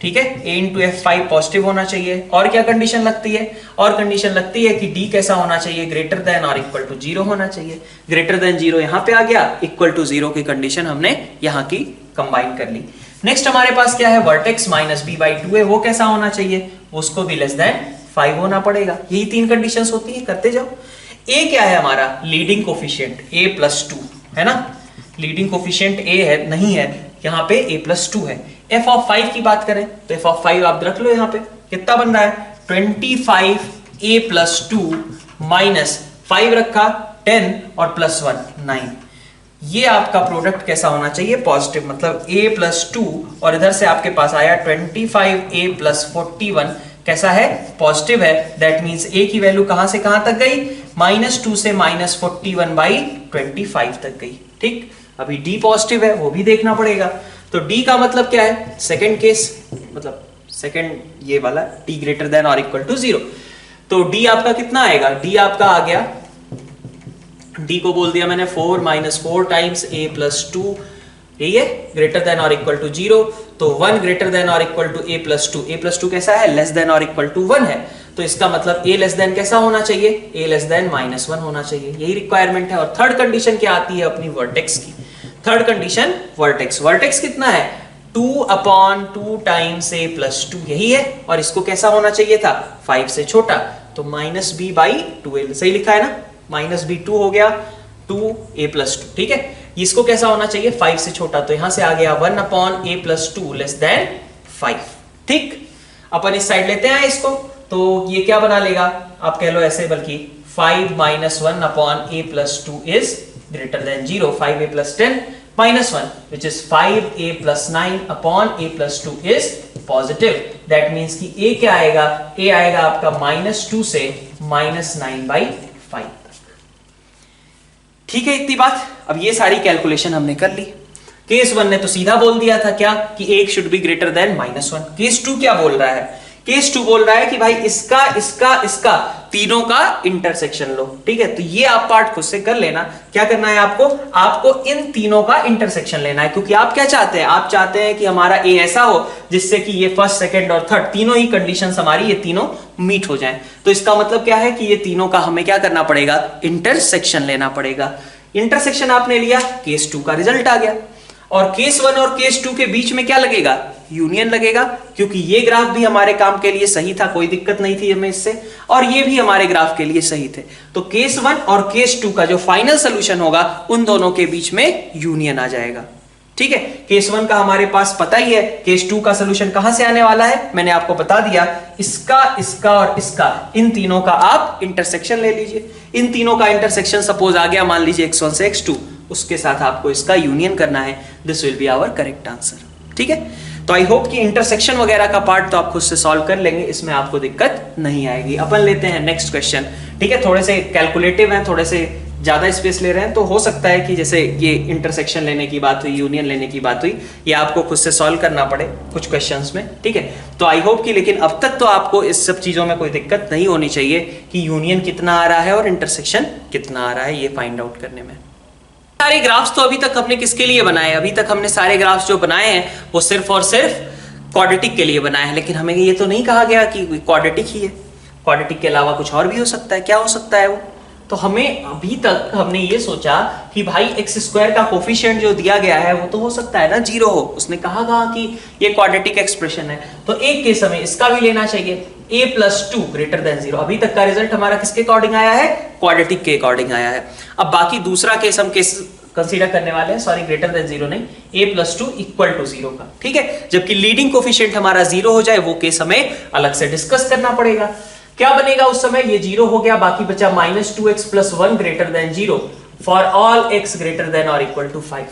ठीक है, a × f5 पॉजिटिव होना चाहिए। और क्या कंडीशन लगती है, और कंडीशन लगती है कि d कैसा होना चाहिए, > 0 होना चाहिए। <0 यहां पे आ गया, = 0 की कंडीशन हमने यहां की कंबाइन कर ली। नेक्स्ट हमारे पास क्या है, वर्टेक्स -b/2 है, वो कैसा होना चाहिए, उसको भी < 5 होना पड़ेगा। यही 3 कंडीशंस होती है, करते जाओ। a क्या है हमारा, लीडिंग कोफिशिएंट a + 2 है ना, लीडिंग कोफिशिएंट a है, नहीं है, यहाँ पे a + 2 है। f(5) की बात करें तो f(5) आप रख लो, यहाँ पे कितना बन रहा है, 25 a + 2 - 5 रखा 10 और +1 9। ये आपका प्रोडक्ट कैसा होना चाहिए, पॉजिटिव, मतलब a + 2 और इधर से आपके पास आया 25 a + 41 कैसा है, पॉजिटिव है। दैट मींस a की वैल्यू कहां से कहां तक गई, -2 से -41/25 तक गई। ठीक, अभी d पॉजिटिव है, वो भी देखना पड़ेगा। तो d का मतलब क्या है, सेकंड केस, मतलब सेकंड ये वाला t > 0। तो d आपका कितना आएगा, d आपका आ गया, d को बोल दिया मैंने 4 - 4 टाइम्स a + 2, यही है, > 0। तो 1 > a + 2, a + 2 कैसा है, < 1 है। तो इसका मतलब a < कैसा होना चाहिए, a < -1 होना चाहिए। यही रिक्वायरमेंट है। और थर्ड कंडीशन क्या आती है अपनी वर्टेक्स की, थर्ड कंडीशन वर्टेक्स। वर्टेक्स कितना है, 2/2 टाइम्स a + 2, यही है। और इसको कैसा होना चाहिए था, 5 से छोटा, तो -b/2, सही लिखा है ना, -b2 हो गया, 2a + 2। ठीक है, इसको कैसा होना चाहिए, 5 से छोटा, तो यहां से आ गया 1/a + 2 < 5। ठीक, अपन इस साइड लेते हैं इसको, तो ये क्या बना लेगा, आप कह लो ऐसे, बल्कि 5 - 1/a + 2 is > 0। 5a + 10 -1 which is 5a + 9/a + 2 is positive। that means कि a क्या आएगा, a आएगा आपका -2 से -9/5 तक। ठीक है, इतनी बात। अब ये सारी कैलकुलेशन हमने कर ली। केस 1 ने तो सीधा बोल दिया था क्या, कि 1 शुड बी > -1। केस 2 क्या बोल रहा है, केस 2 बोल रहा है कि भाई इसका इसका इसका तीनों का इंटरसेक्शन लो। ठीक है, तो ये आप पार्ट खुद से कर लेना। क्या करना है आपको, आपको इन तीनों का इंटरसेक्शन लेना है, क्योंकि आप क्या चाहते हैं, आप चाहते हैं कि हमारा ए ऐसा हो जिससे कि ये फर्स्ट, सेकंड और थर्ड तीनों ही कंडीशंस हमारी, ये तीनों मीट हो जाएं। तो इसका मतलब क्या है कि ये तीनों का हमें क्या करना पड़ेगा, इंटरसेक्शन लेना पड़ेगा। इंटरसेक्शन आपने लिया, केस 2 का रिजल्ट आ गया। और केस 1 और केस 2 के बीच में क्या लगेगा, यूनियन लगेगा, क्योंकि ये ग्राफ भी हमारे काम के लिए सही था, कोई दिक्कत नहीं थी हमें इससे, और ये भी हमारे ग्राफ के लिए सही थे। तो केस 1 और केस 2 का जो फाइनल सोल्यूशन होगा उन दोनों के बीच में यूनियन आ जाएगा। ठीक है, केस 1 का हमारे पास पता ही है, केस 2 का सोल्यूशन कहां से आने वाला है, मैंने आपको बता दिया, इसका, इसका और इसका, इन तीनों का आप इंटरसेक्शन ले लीजिए। इन तीनों का इंटरसेक्शन सपोज आ गया, मान लीजिए x1 से x2, उसके साथ आपको इसका यूनियन करना है। This will be our correct answer. ठीक है, तो आई होप कि इंटरसेक्शन वगैरह का पार्ट तो आप खुद से सॉल्व कर लेंगे, इसमें आपको दिक्कत नहीं आएगी। अपन लेते हैं नेक्स्ट क्वेश्चन। ठीक है, थोड़े से कैलकुलेटिव हैं, थोड़े से ज्यादा स्पेस ले रहे हैं, तो हो सकता है कि जैसे ये इंटरसेक्शन लेने की बात हुई, यूनियन लेने की बात हुई, ये आपको खुद से सॉल्व करना पड़े कुछ क्वेश्चंस में। ठीक है, तो आई होप कि, लेकिन अब तक तो आपको इस सब चीजों में कोई दिक्कत नहीं होनी चाहिए कि यूनियन कितना आ रहा है और इंटरसेक्शन कितना आ रहा है, ये फाइंड आउट करने में। सारे ग्राफ्स तो अभी तक हमने किसके लिए बनाए, अभी तक हमने सारे ग्राफ्स जो बनाए हैं वो सिर्फ और सिर्फ क्वाड्रेटिक के लिए बनाए हैं, लेकिन हमें ये तो नहीं कहा गया कि क्वाड्रेटिक ही है, क्वाड्रेटिक के अलावा कुछ और भी हो सकता है। क्या हो सकता है वो, तो हमें अभी तक हमने ये सोचा कि भाई एक्स स्क्वायर का कोफिशिएंट जो दिया गया है वो तो हो सकता है ना 0 हो, उसने कहा कि ये क्वाड्रेटिक एक्सप्रेशन है, तो एक केस हमें इसका भी लेना चाहिए, a+2 ग्रेटर देन 0। अभी तक का रिजल्ट हमारा किसके अकॉर्डिंग आया है, क्वाड्रेटिक के अकॉर्डिंग आया है। अब बाकी दूसरा केस हम केस कंसीडर करने वाले हैं, सॉरी ग्रेटर देन 0 नहीं, a+2 = 0 का। ठीक है, जबकि लीडिंग कोफिशिएंट हमारा 0 हो जाए वो केस हमें अलग से डिस्कस करना पड़ेगा। क्या बनेगा उस समय, ये 0 हो गया, बाकी बचा -2x + 1 greater than 0 for all x greater than और equal to 5।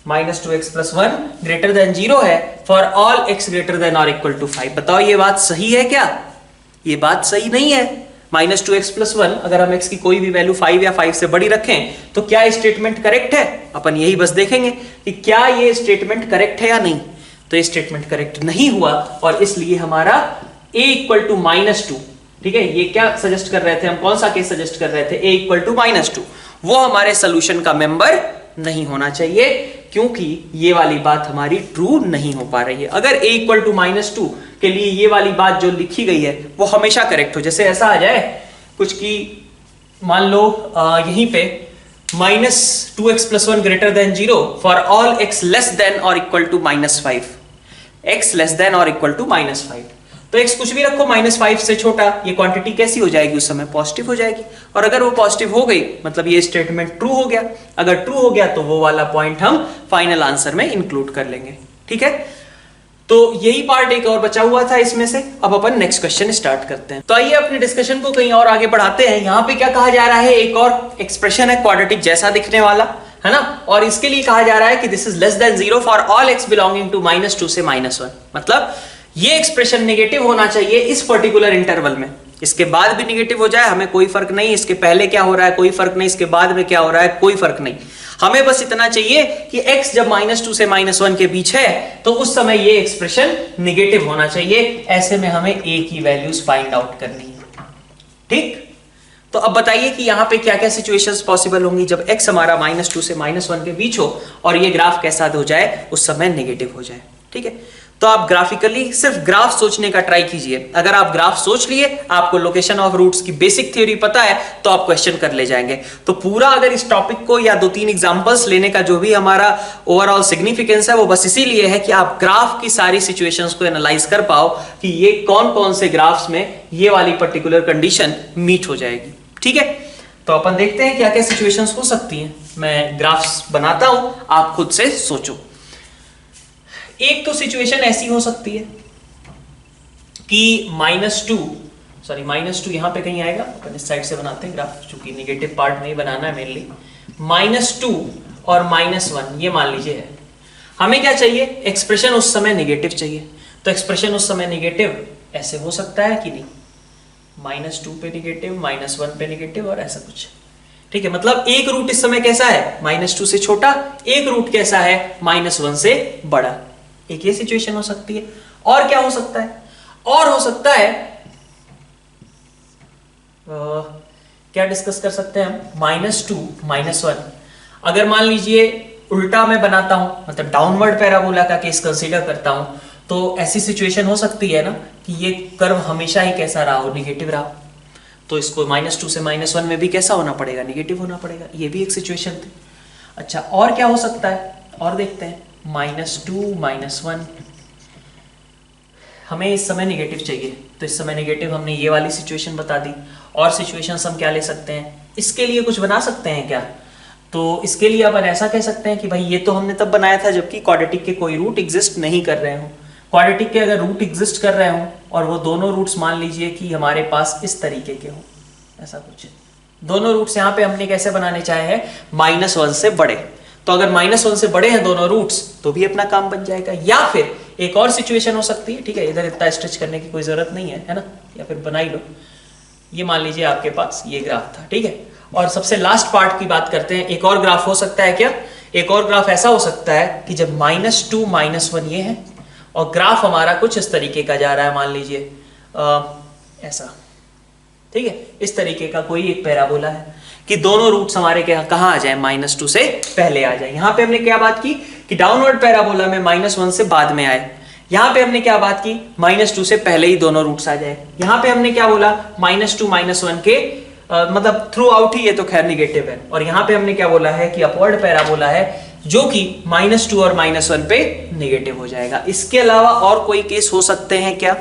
-2x + 1 greater than 0 है for all x greater than और इक्वल टू 5। बताओ ये बात सही है क्या, ये बात सही नहीं है। -2x + 1 अगर हम x की कोई भी वैल्यू 5 या 5 से बड़ी रखें तो क्या स्टेटमेंट करेक्ट है, अपन यही बस देखेंगे कि क्या ये स्टेटमेंट करेक्ट है या नहीं। तो ये स्टेटमेंट करेक्ट नहीं हुआ और इसलिए हमारा a = -2, ठीक है, ये क्या सजेस्ट कर रहे थे हम, कौन सा केस सजेस्ट कर रहे थे, a = -2, वो हमारे सोल्यूशन का मेंबर नहीं होना चाहिए, क्योंकि ये वाली बात हमारी ट्रू नहीं हो पा रही है। अगर a = -2 के लिए ये वाली बात जो लिखी गई है वो हमेशा करेक्ट हो, जैसे ऐसा आ जाए कुछ की, मान लो यहीं पे -2x + 1 greater than 0 for all x less than और equal to -5, x less than और इक्वल टू -5, तो x कुछ भी रखो -5 से छोटा, ये क्वांटिटी कैसी हो जाएगी उस समय, पॉजिटिव हो जाएगी। और अगर वो पॉजिटिव हो गई मतलब ये स्टेटमेंट ट्रू हो गया। अगर ट्रू हो गया तो वो वाला पॉइंट हम फाइनल आंसर में इंक्लूड कर लेंगे। ठीक है, तो यही पार्ट एक और बचा हुआ था इसमें से। अब अपन नेक्स्ट क्वेश्चन स्टार्ट करते हैं। तो आइए अपने डिस्कशन को कहीं और आगे बढ़ाते हैं। यहाँ पे क्या कहा जा रहा है, एक और एक्सप्रेशन है क्वाड्रेटिक जैसा दिखने वाला, है ना, और इसके लिए कहा जा रहा है कि this is less than 0 for all x belonging to -2 से -1। मतलब ये एक्सप्रेशन नेगेटिव होना चाहिए इस पर्टिकुलर इंटरवल में। इसके बाद भी नेगेटिव हो जाए हमें कोई फर्क नहीं, इसके पहले क्या हो रहा है कोई फर्क नहीं, इसके बाद में क्या हो रहा है कोई फर्क नहीं, हमें बस इतना चाहिए कि x जब -2 से -1 के बीच है तो उस समय ये एक्सप्रेशन नेगेटिव होना चाहिए। ऐसे में हमें a की वैल्यूज फाइंड आउट करनी है। ठीक, तो अब बताइए कि यहां पे क्या क्या सिचुएशंस पॉसिबल होंगी जब x हमारा -2 से -1 के बीच हो और ये ग्राफ कैसा हो जाए, उस समय नेगेटिव हो जाए। ठीक है, तो आप ग्राफिकली सिर्फ ग्राफ सोचने का ट्राई कीजिए। अगर आप ग्राफ सोच लिए, आपको लोकेशन ऑफ रूट्स की बेसिक थ्योरी पता है, तो आप क्वेश्चन कर ले जाएंगे। तो पूरा अगर इस टॉपिक को या 2-3 एग्जांपल्स लेने का जो भी हमारा ओवरऑल सिग्निफिकेंस है वो बस इसीलिए है कि आप ग्राफ की सारी सिचुएशंस को एनालाइज कर पाओ कि ये कौन कौन से ग्राफ्स में ये वाली पर्टिकुलर कंडीशन मीट हो जाएगी। ठीक है, तो अपन देखते हैं क्या क्या सिचुएशंस हो सकती हैं। मैं ग्राफ्स बनाता हूं, आप खुद से सोचो। एक तो सिचुएशन ऐसी हो सकती है कि -2 यहां पे कहीं आएगा, अपन इस साइड से बनाते हैं ग्राफ, चूंकि नेगेटिव पार्ट नहीं बनाना है मेनली। -2 और -1 ये मान लीजिए है, हमें क्या चाहिए, एक्सप्रेशन उस समय नेगेटिव चाहिए। तो एक्सप्रेशन उस समय नेगेटिव ऐसे हो सकता है कि नहीं, -2 पे नेगेटिव, -1 पे नेगेटिव और ऐसा कुछ। ठीक है, मतलब एक रूट इस समय कैसा है, -2 से छोटा, एक रूट कैसा है, -1 से बड़ा। एक ये सिचुएशन हो सकती है। और क्या हो सकता है, और हो सकता है क्या डिस्कस कर सकते हैं हम, -2 -1 अगर मान लीजिए उल्टा मैं बनाता हूं, मतलब डाउनवर्ड पैराबोला का केस कंसीडर करता हूं, तो ऐसी सिचुएशन हो सकती है ना कि ये कर्व हमेशा ही कैसा रहा हो, नेगेटिव रहा। तो इसको -2 से -1 में भी कैसा होना पड़ेगा, नेगेटिव होना पड़ेगा। ये भी एक सिचुएशन थी। अच्छा, और क्या हो सकता है, और देखते हैं। -2 -1, हमें इस समय नेगेटिव चाहिए, तो इस समय नेगेटिव हमने ये वाली सिचुएशन बता दी। और सिचुएशंस हम क्या ले सकते हैं, इसके लिए कुछ बना सकते हैं क्या? तो इसके लिए अपन ऐसा कह सकते हैं कि भाई ये तो हमने तब बनाया था जबकि क्वाड्रेटिक के कोई रूट एग्जिस्ट नहीं कर रहे हो। क्वाड्रेटिक के अगर रूट एग्जिस्ट कर रहे हो और वो दोनों रूट्स मान लीजिए कि हमारे पास इस तरीके के हो, ऐसा कुछ दोनों रूट्स यहाँ पे हमने कैसे बनाने चाहे हैं, -1 से बड़े। तो अगर -1 से बड़े हैं दोनों रूट्स तो भी अपना काम बन जाएगा। या फिर एक और सिचुएशन हो सकती है, ठीक है, इधर इतना स्ट्रेच करने की कोई जरूरत नहीं है ना, या फिर बना ही लो। ये मान लीजिए आपके पास ये ग्राफ था, ठीक है, और सबसे लास्ट पार्ट की बात करते हैं। एक और ग्राफ हो सकता है क्या? एक और ग्राफ ऐसा हो सकता है कि जब -2 -1 ये है और ग्राफ हमारा कुछ इस तरीके का जा रहा है, मान लीजिए ऐसा, ठीक है, इस तरीके का कोई एक पैराबोला है कि दोनों रूट्स हमारे कहाँ आ जाए, -2 से पहले आ जाए। यहां पे हमने क्या बात की कि डाउनवर्ड पैराबोला में -1 से बाद में आए। यहां पे हमने क्या बात की, -2 से पहले ही दोनों रूट्स आ जाए। यहां पे हमने क्या बोला, -2 -1 के मतलब थ्रू आउट ही ये तो खैर निगेटिव है। और यहां पे हमने क्या बोला है कि अपवर्ड पैराबोला है जो कि -2 और -1 पे निगेटिव हो जाएगा। इसके अलावा और कोई केस हो सकते हैं क्या?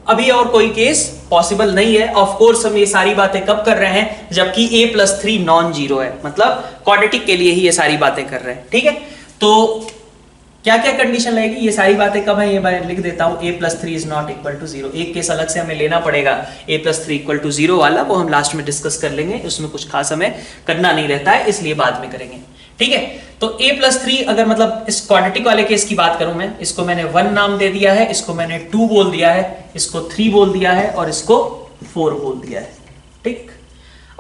अभी और कोई केस पॉसिबल नहीं है। ऑफ कोर्स हम ये सारी बातें कब कर रहे हैं, जबकि a+3 नॉन जीरो है, मतलब क्वाड्रेटिक के लिए ही ये सारी बातें कर रहे हैं, ठीक है। तो क्या क्या कंडीशन लगेगी, ये सारी बातें कब है, ये मैं लिख देता हूं, a+3 is not equal to 0। एक केस अलग से हमें लेना पड़ेगा a+3 इक्वल टू 0 वाला, वो हम लास्ट में डिस्कस कर लेंगे, उसमें कुछ खास हमें करना नहीं रहता है, इसलिए बाद में करेंगे, ठीक है। तो a+3 अगर मतलब इस क्वाड्रेटिक वाले केस की बात करूं मैं, इसको मैंने 1 नाम दे दिया है, इसको मैंने 2 बोल दिया है, इसको 3 बोल दिया है और इसको 4 बोल दिया है, ठीक।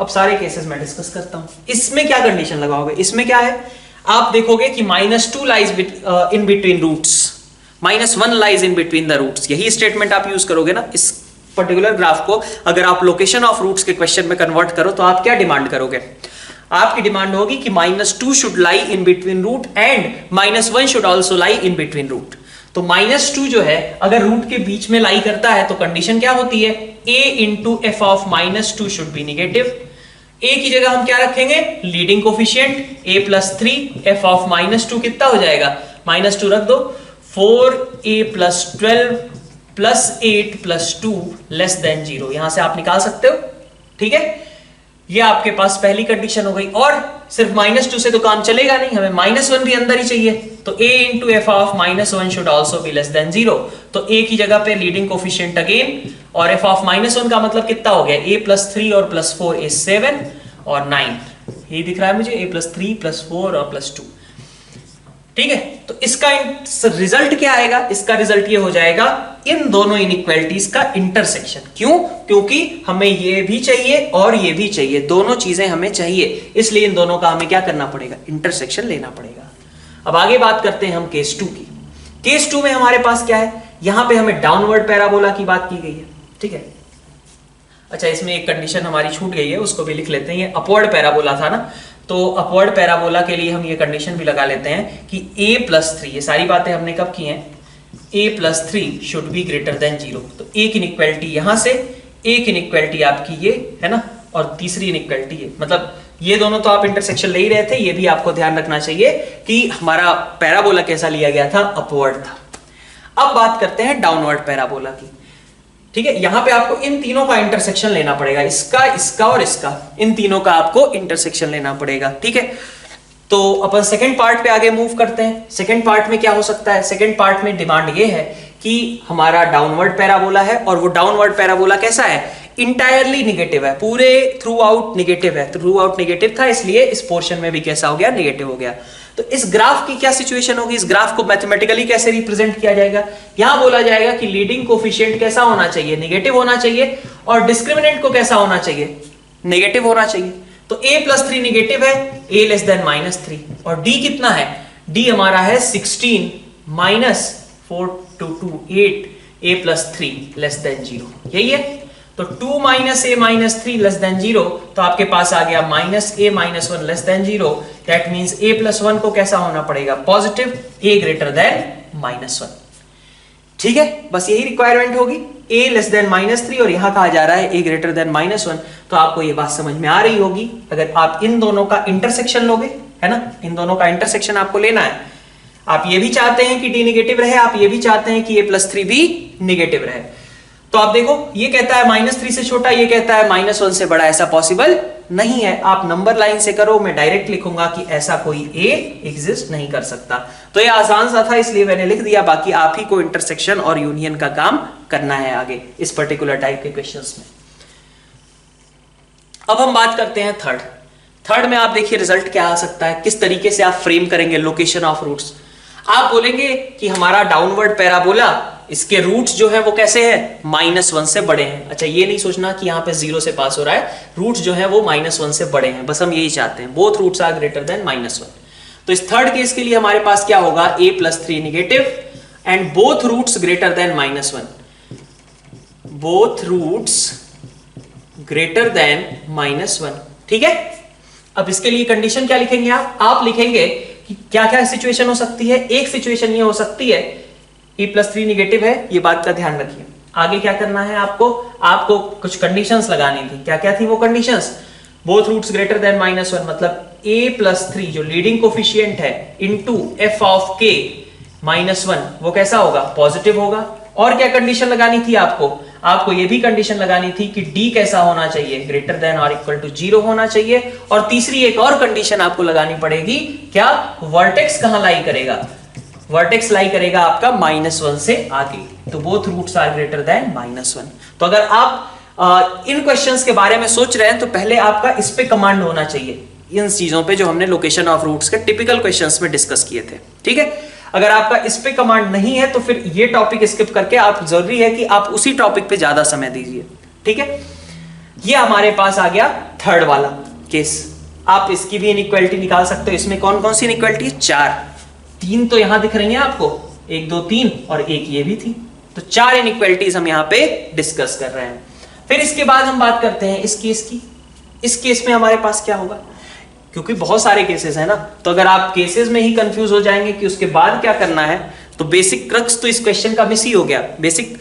अब सारे केसेस मैं डिस्कस करता हूं। इसमें क्या कंडीशन लगाओगे, इसमें क्या है, आप देखोगे कि -2 lies in between roots, -1 lies in between the roots, यही स्टेटमेंट आप यूज करोगे ना। इस पर्टिकुलर ग्राफ को अगर आप लोकेशन ऑफ रूट्स के क्वेश्चन में कन्वर्ट करो तो आप क्या डिमांड करोगे, आपकी डिमांड होगी कि -2 should lie in between root and -1 should also lie in between root. तो -2 जो है अगर रूट के बीच में लाई करता है तो कंडीशन क्या होती है, a into f of -2 should be negative. a की जगह हम क्या रखेंगे, leading coefficient a+3, f of -2 कितना हो जाएगा, -2 रख दो, 4a + 12 + 8 + 2 लेस देन 0, यहां से आप निकाल सकते हो, ठीक है। ये आपके पास पहली कंडीशन हो गई। और सिर्फ -2 से तो काम चलेगा नहीं, हमें -1 भी अंदर ही चाहिए, तो a into f of -1 should also be less than 0। तो a की जगह पे लीडिंग कोफिशिएंट अगेन, और f ऑफ -1 का मतलब कितना हो गया, a + 3 और +4 इज 7 और 9, ये दिख रहा है मुझे, a+3 +4 और +2, ठीक है। तो इसका रिजल्ट क्या आएगा, इसका रिजल्ट ये हो जाएगा इन दोनों इनइक्वालिटीज का इंटरसेक्शन। क्यों, क्योंकि हमें ये भी चाहिए और ये भी चाहिए, दोनों चीजें हमें चाहिए, इसलिए इन दोनों का हमें क्या करना पड़ेगा, इंटरसेक्शन लेना पड़ेगा। अब आगे बात करते हैं हम केस 2 की। केस 2 में हमारे पास क्या है, यहां पे हमें डाउनवर्ड पैराबोला की बात की गई है, ठीक है। अच्छा, इसमें एक कंडीशन हमारी छूट गई है, उसको भी लिख लेते हैं। ये अपवर्ड पैराबोला था ना, तो अपवर्ड पैराबोला के लिए हम ये कंडीशन भी लगा लेते हैं कि a+3, ये सारी बातें हमने कब की हैं, a+3 should be greater than 0। तो एक इनइक्वालिटी यहां से, एक इनइक्वालिटी आपकी ये है ना, और तीसरी इनइक्वालिटी ये, मतलब ये दोनों तो आप इंटरसेक्शन ले ही रहे थे, ये भी आपको ध्यान रखना चाहिए कि हमारा पैराबोला कैसा लिया गया था, अपवर्ड था। अब बात करते हैं डाउनवर्ड पैराबोला की, ठीक है। यहां पे आपको इन तीनों का इंटरसेक्शन लेना पड़ेगा, इसका, इसका और इसका, इन तीनों का आपको इंटरसेक्शन लेना पड़ेगा, ठीक है। तो अपन सेकंड पार्ट पे आगे मूव करते हैं। सेकंड पार्ट में क्या हो सकता है, सेकंड पार्ट में डिमांड ये है कि हमारा डाउनवर्ड पैराबोला है, और वो डाउनवर्ड पैराबोला कैसा है, इंटायरली निगेटिव है, पूरे थ्रू आउट निगेटिव है। थ्रू आउट निगेटिव था, इसलिए इस पोर्शन में भी कैसा हो गया, निगेटिव हो गया। तो इस ग्राफ की क्या सिचुएशन होगी, इस ग्राफ को मैथमेटिकली कैसे रिप्रेजेंट किया जाएगा, यहां बोला जाएगा कि लीडिंग कोफिशिएंट कैसा होना चाहिए, नेगेटिव होना चाहिए, और डिस्क्रिमिनेंट को कैसा होना चाहिए, नेगेटिव होना चाहिए। तो a+3 नेगेटिव है, a लेस देन -3, और d कितना है, d हमारा है 16 -4 to 2 8, a+3 लेस देन 0, यही है। तो 2 - a - 3 लेस देन 0, तो आपके पास आ गया -a - 1 less than 0। That means a+1 को कैसा होना पड़ेगा, पॉजिटिव, a ग्रेटर देन -1, ठीक है। बस यही रिक्वायरमेंट होगी, a लेस देन -3, और यहां कहा जा रहा है a ग्रेटर देन -1। तो आपको ये बात समझ में आ रही होगी, अगर आप इन दोनों का इंटरसेक्शन लोगे, है ना, इन दोनों का इंटरसेक्शन आपको लेना है। आप ये भी चाहते हैं कि डी निगेटिव रहे, आप ये भी चाहते हैं कि a+3 भी निगेटिव रहे। तो आप देखो, ये कहता है -3 से छोटा, ये कहता है -1 से बड़ा, ऐसा पॉसिबल नहीं है। आप नंबर लाइन से करो, मैं डायरेक्ट लिखूंगा कि ऐसा कोई ए एग्जिस्ट नहीं कर सकता। तो ये आसान सा था, इसलिए मैंने लिख दिया। बाकी आप ही को इंटरसेक्शन और यूनियन का काम करना है आगे इस पर्टिकुलर टाइप के क्वेश्चंस में। अब हम बात करते हैं थर्ड में। आप देखिए रिजल्ट क्या आ सकता है, किस तरीके से आप फ्रेम करेंगे लोकेशन ऑफ रूट्स। आप बोलेंगे कि हमारा डाउनवर्ड पैराबोला, इसके रूट्स जो है वो कैसे है, -1 से बड़े हैं। अच्छा, ये नहीं सोचना कि यहाँ पे 0 से पास हो रहा है, रूट्स जो है वो -1 से बड़े हैं, बस हम यही चाहते हैं, both roots are greater than -1। तो इस थर्ड केस के लिए हमारे पास क्या होगा, a+3 negative and both roots greater than -1, both roots greater than -1। ठीक है, अब इसके लिए कंडीशन क्या लिखेंगे आप लिखेंगे कि क्या क्या सिचुएशन हो सकती है। एक सिचुएशन ये हो सकती है a+3 निगेटिव है, ये बात का ध्यान रखिए। आगे क्या करना है आपको कुछ कंडीशंस लगानी थी। क्या क्या थी वो conditions, both roots greater than -1, मतलब a+3 जो लीडिंग कोफिशिएंट है इनटू f ऑफ k -1 वो कैसा होगा, पॉजिटिव होगा। और क्या कंडीशन लगानी थी आपको ये भी कंडीशन लगानी थी कि d कैसा होना चाहिए, ग्रेटर देन और इक्वल टू 0 होना चाहिए। और तीसरी एक और कंडीशन आपको लगानी पड़ेगी, क्या, वर्टेक्स कहां लाई करेगा, वर्टेक्स लाई करेगा आपका -1 से आगे। तो both roots are greater than -1। तो अगर आप इन क्वेश्चंस के बारे में सोच रहे हैं तो पहले आपका इस पे कमांड होना चाहिए, इन चीजों पे जो हमने लोकेशन ऑफ रूट्स के टिपिकल क्वेश्चंस में डिस्कस किए थे। ठीक है, अगर आपका इस पे कमांड नहीं है तो फिर ये टॉपिक स्किप करके आप, जरूरी है कि आप उसी टॉपिक पे ज्यादा समय दीजिए। ठीक है, ये हमारे पास आ गया थर्ड वाला केस। आप इसकी भी इनइक्वालिटी निकाल सकते हो। इसमें कौन कौन सी इनइक्वालिटी है, 4, 3 तो यहां दिख रही है आपको, 1 2 3 और एक ये भी थी। तो 4 इनइक्वालिटीज हम यहां पे डिस्कस कर रहे हैं। फिर इसके बाद हम बात करते हैं इस केस की। इस केस में हमारे पास क्या होगा, क्योंकि बहुत सारे केसेस है ना, तो अगर आप केसेस में ही कंफ्यूज हो जाएंगे कि उसके बाद क्या करना है, तो बेसिक क्रक्स तो इस क्वेश्चन का मिस ही हो गया। बेसिक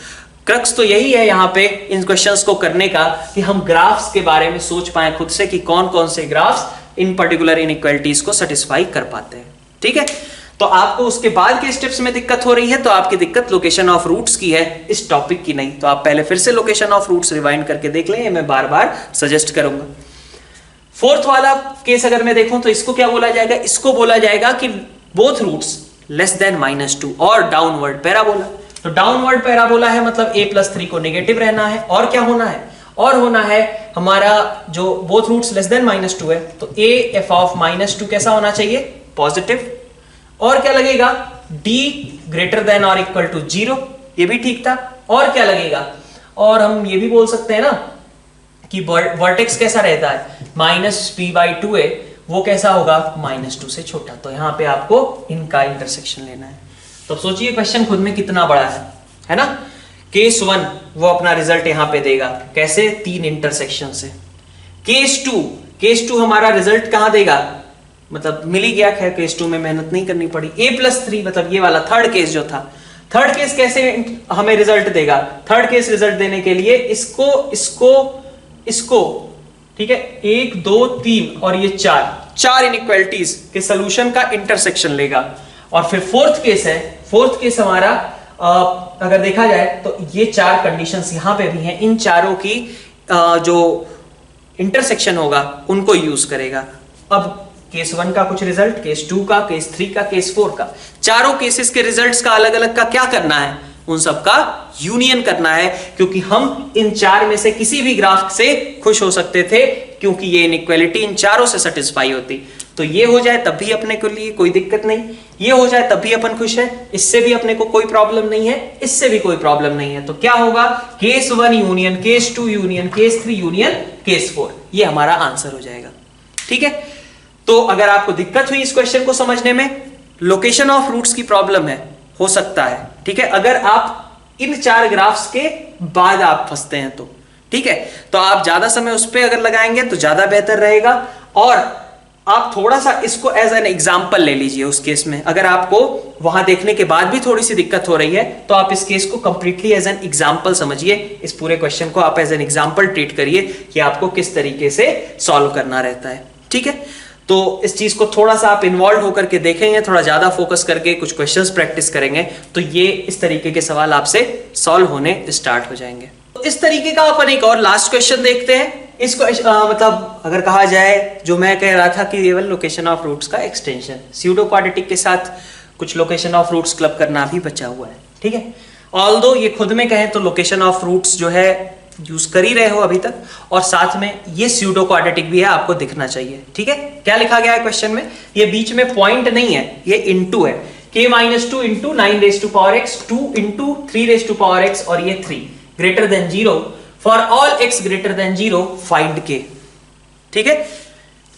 क्रक्स तो यही है यहाँ पे इन क्वेश्चंस को करने का, कि हम ग्राफ्स के बारे में सोच पाए खुद से कि कौन कौन से ग्राफ्स इन पर्टिकुलर इनइक्वालिटीज को सेटिस्फाई कर पाते हैं। ठीक है, तो आपको उसके बाद के स्टेप्स में दिक्कत हो रही है, तो आपकी दिक्कत लोकेशन ऑफ रूट्स की है, इस टॉपिक की नहीं। तो आप पहले फिर से लोकेशन ऑफ रूट्स रिवाइंड करके देख लें, मैं बार बार सजेस्ट करूंगा। फोर्थ वाला केस अगर मैं देखूं तो इसको क्या बोला जाएगा, इसको बोला जाएगा कि बोथ रूट्स लेस देन -2 और डाउनवर्ड पैराबोला। तो डाउनवर्ड पैराबोला है, मतलब a+3 को नेगेटिव रहना है। और क्या होना है, और होना है हमारा जो बोथ रूट्स लेस देन -2 है, तो a f ऑफ -2 कैसा होना चाहिए, पॉजिटिव। और क्या लगेगा, d ग्रेटर देन और इक्वल टू 0, ये भी ठीक था। और क्या लगेगा, और हम ये भी बोल सकते हैं ना कि वर्टेक्स कैसा रहता है, -p/2 है, वो कैसा होगा, -2 से छोटा। तो यहां पे आपको इनका इंटरसेक्शन लेना है। तो सोचिए क्वेश्चन खुद में कितना बड़ा है ना। केस 1 वो अपना रिजल्ट यहां पे देगा, कैसे, 3 इंटरसेक्शन से। केस 2 हमारा रिजल्ट कहां देगा, मतलब मिल ही गया, खैर केस 2 में मेहनत नहीं करनी पड़ी। a+3 मतलब ये वाला थर्ड केस जो था, थर्ड केस कैसे हमें रिजल्ट देगा, थर्ड केस रिजल्ट देने के लिए इसको ठीक है, 1 2 3 और ये 4 इनइक्वालिटीज के सॉल्यूशन का इंटरसेक्शन लेगा। और फिर फोर्थ केस हमारा अगर देखा जाए तो ये 4 कंडीशंस यहां पे भी हैं, इन चारों की जो इंटरसेक्शन होगा उनको यूज करेगा। अब केस 1 का कुछ रिजल्ट, केस 2 का, केस 3 का, केस 4 का, चारों केसेस के रिजल्ट्स का अलग अलग का क्या करना है, उन सबका यूनियन करना है। क्योंकि हम इन 4 में से किसी भी ग्राफ से खुश हो सकते थे, क्योंकि ये इनइक्वालिटी इन चारों से सेटिस्फाई होती। तो ये हो जाए तब भी अपने को लिए कोई दिक्कत नहीं, ये हो जाए तब भी अपन खुश है, इससे भी अपने को कोई प्रॉब्लम नहीं है, इससे भी कोई प्रॉब्लम नहीं है। तो क्या होगा, case 1 union case 2 union case 3 union case 4, ये हमारा आंसर हो जाएगा। ठीक है, तो अगर आपको दिक्कत हुई इस क्वेश्चन को समझने में, लोकेशन ऑफ रूट्स की प्रॉब्लम है, हो सकता है। ठीक है, अगर आप इन 4 ग्राफ्स के बाद आप फंसते हैं तो ठीक है, तो आप ज्यादा समय उस पर अगर लगाएंगे तो ज्यादा बेहतर रहेगा। और आप थोड़ा सा इसको एज एन एग्जाम्पल ले लीजिए उस केस में, अगर आपको वहां देखने के बाद भी थोड़ी सी दिक्कत हो रही है तो आप इस केस को कंप्लीटली एज एन एग्जाम्पल समझिए, इस पूरे क्वेश्चन को आप एज एन एग्जाम्पल ट्रीट करिए कि आपको किस तरीके से सॉल्व करना रहता है। ठीक है, तो इस चीज को थोड़ा सा आप इन्वॉल्व होकर के देखेंगे, थोड़ा ज्यादा फोकस करके कुछ क्वेश्चंस प्रैक्टिस करेंगे, तो ये इस तरीके के सवाल आपसे सॉल्व होने स्टार्ट हो जाएंगे। तो इस तरीके का अपन एक और लास्ट क्वेश्चन देखते हैं। इसको मतलब अगर कहा जाए, जो मैं कह रहा था कि केवल लोकेशन ऑफ रूट्स का एक्सटेंशन, स्यूडो क्वाड्रेटिक के साथ कुछ लोकेशन ऑफ रूट्स क्लब करना भी बचा हुआ है, ठीक है। ऑल्दो ये खुद में कहें तो लोकेशन ऑफ रूट्स जो है यूज कर ही रहे हो अभी तक, और साथ में ये स्यूडो क्वाड्रेटिक भी है, आपको दिखना चाहिए, ठीक है। क्या लिखा गया है क्वेश्चन में, ये बीच में पॉइंट नहीं है, ये इनटू है, k-2 into 9⁻⁴x 2 into 3⁻⁴x और ये 3 greater than 0 for all x greater than 0 find k, ठीक है।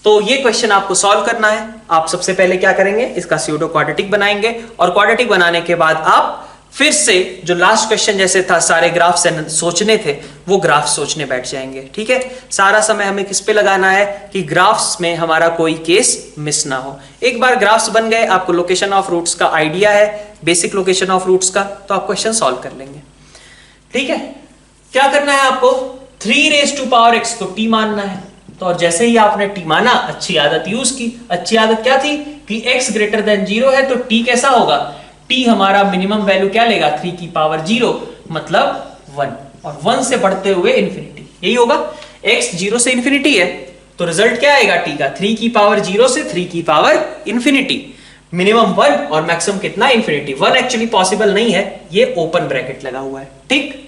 तो ये क्वेश्चन आपको सॉल्व करना है। आप सबसे पहले क्या करेंगे, इसका स्यूडो क्वाड्रेटिक बनाएंगे, और क्वाड्रेटिक बनाने के बाद आप फिर से जो लास्ट क्वेश्चन जैसे था सारे ग्राफ से सोचने थे, वो ग्राफ सोचने बैठ जाएंगे, ठीक है। सारा समय हमें किस पे लगाना है कि ग्राफ्स में हमारा कोई केस मिस ना हो। एक बार ग्राफ्स बन गए, आपको लोकेशन ऑफ रूट्स का आइडिया है, बेसिक लोकेशन ऑफ रूट्स का, तो आप क्वेश्चन सॉल्व कर लेंगे, ठीक है। क्या करना है आपको, 3⁻x को t मानना है। तो और जैसे ही आपने t माना, अच्छी आदत यूज की। अच्छी आदत क्या थी कि x ग्रेटर देन 0 है, तो t कैसा होगा, t हमारा मिनिमम वैल्यू क्या लेगा, 3⁻0 मतलब 1, और 1 से बढ़ते हुए इंफिनिटी, यही होगा। x 0 से इंफिनिटी है, तो रिजल्ट क्या आएगा t का, 3⁻0 से 3⁻∞, मिनिमम 1 और मैक्सिमम कितना, इंफिनिटी। 1 एक्चुअली पॉसिबल नहीं है, ये ओपन ब्रैकेट लगा हुआ है, ठीक।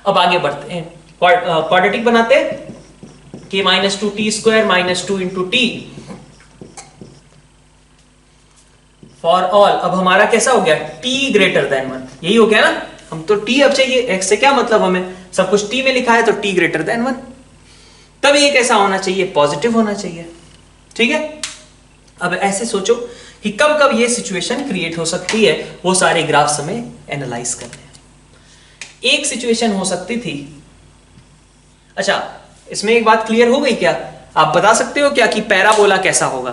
अब आगे बढ़ते हैं, क्वाड्रेटिक बनाते हैं, k-2t² -2 into t for all. अब हमारा कैसा हो गया, t ग्रेटर देन 1, यही हो गया ना। हम तो t अब चाहिए, x से क्या मतलब, हमें सब कुछ t में लिखा है, तो t ग्रेटर देन 1। तब ये कैसा होना चाहिए, पॉजिटिव होना चाहिए, ठीक है। अब ऐसे सोचो कि कब कब ये सिचुएशन क्रिएट हो सकती है, वो सारे ग्राफ्स हमें एनालाइज करने हैं। एक सिचुएशन हो सकती थी, अच्छा इसमें एक बात क्लियर हो गई क्या, आप बता सकते हो क्या कि पैराबोला कैसा होगा।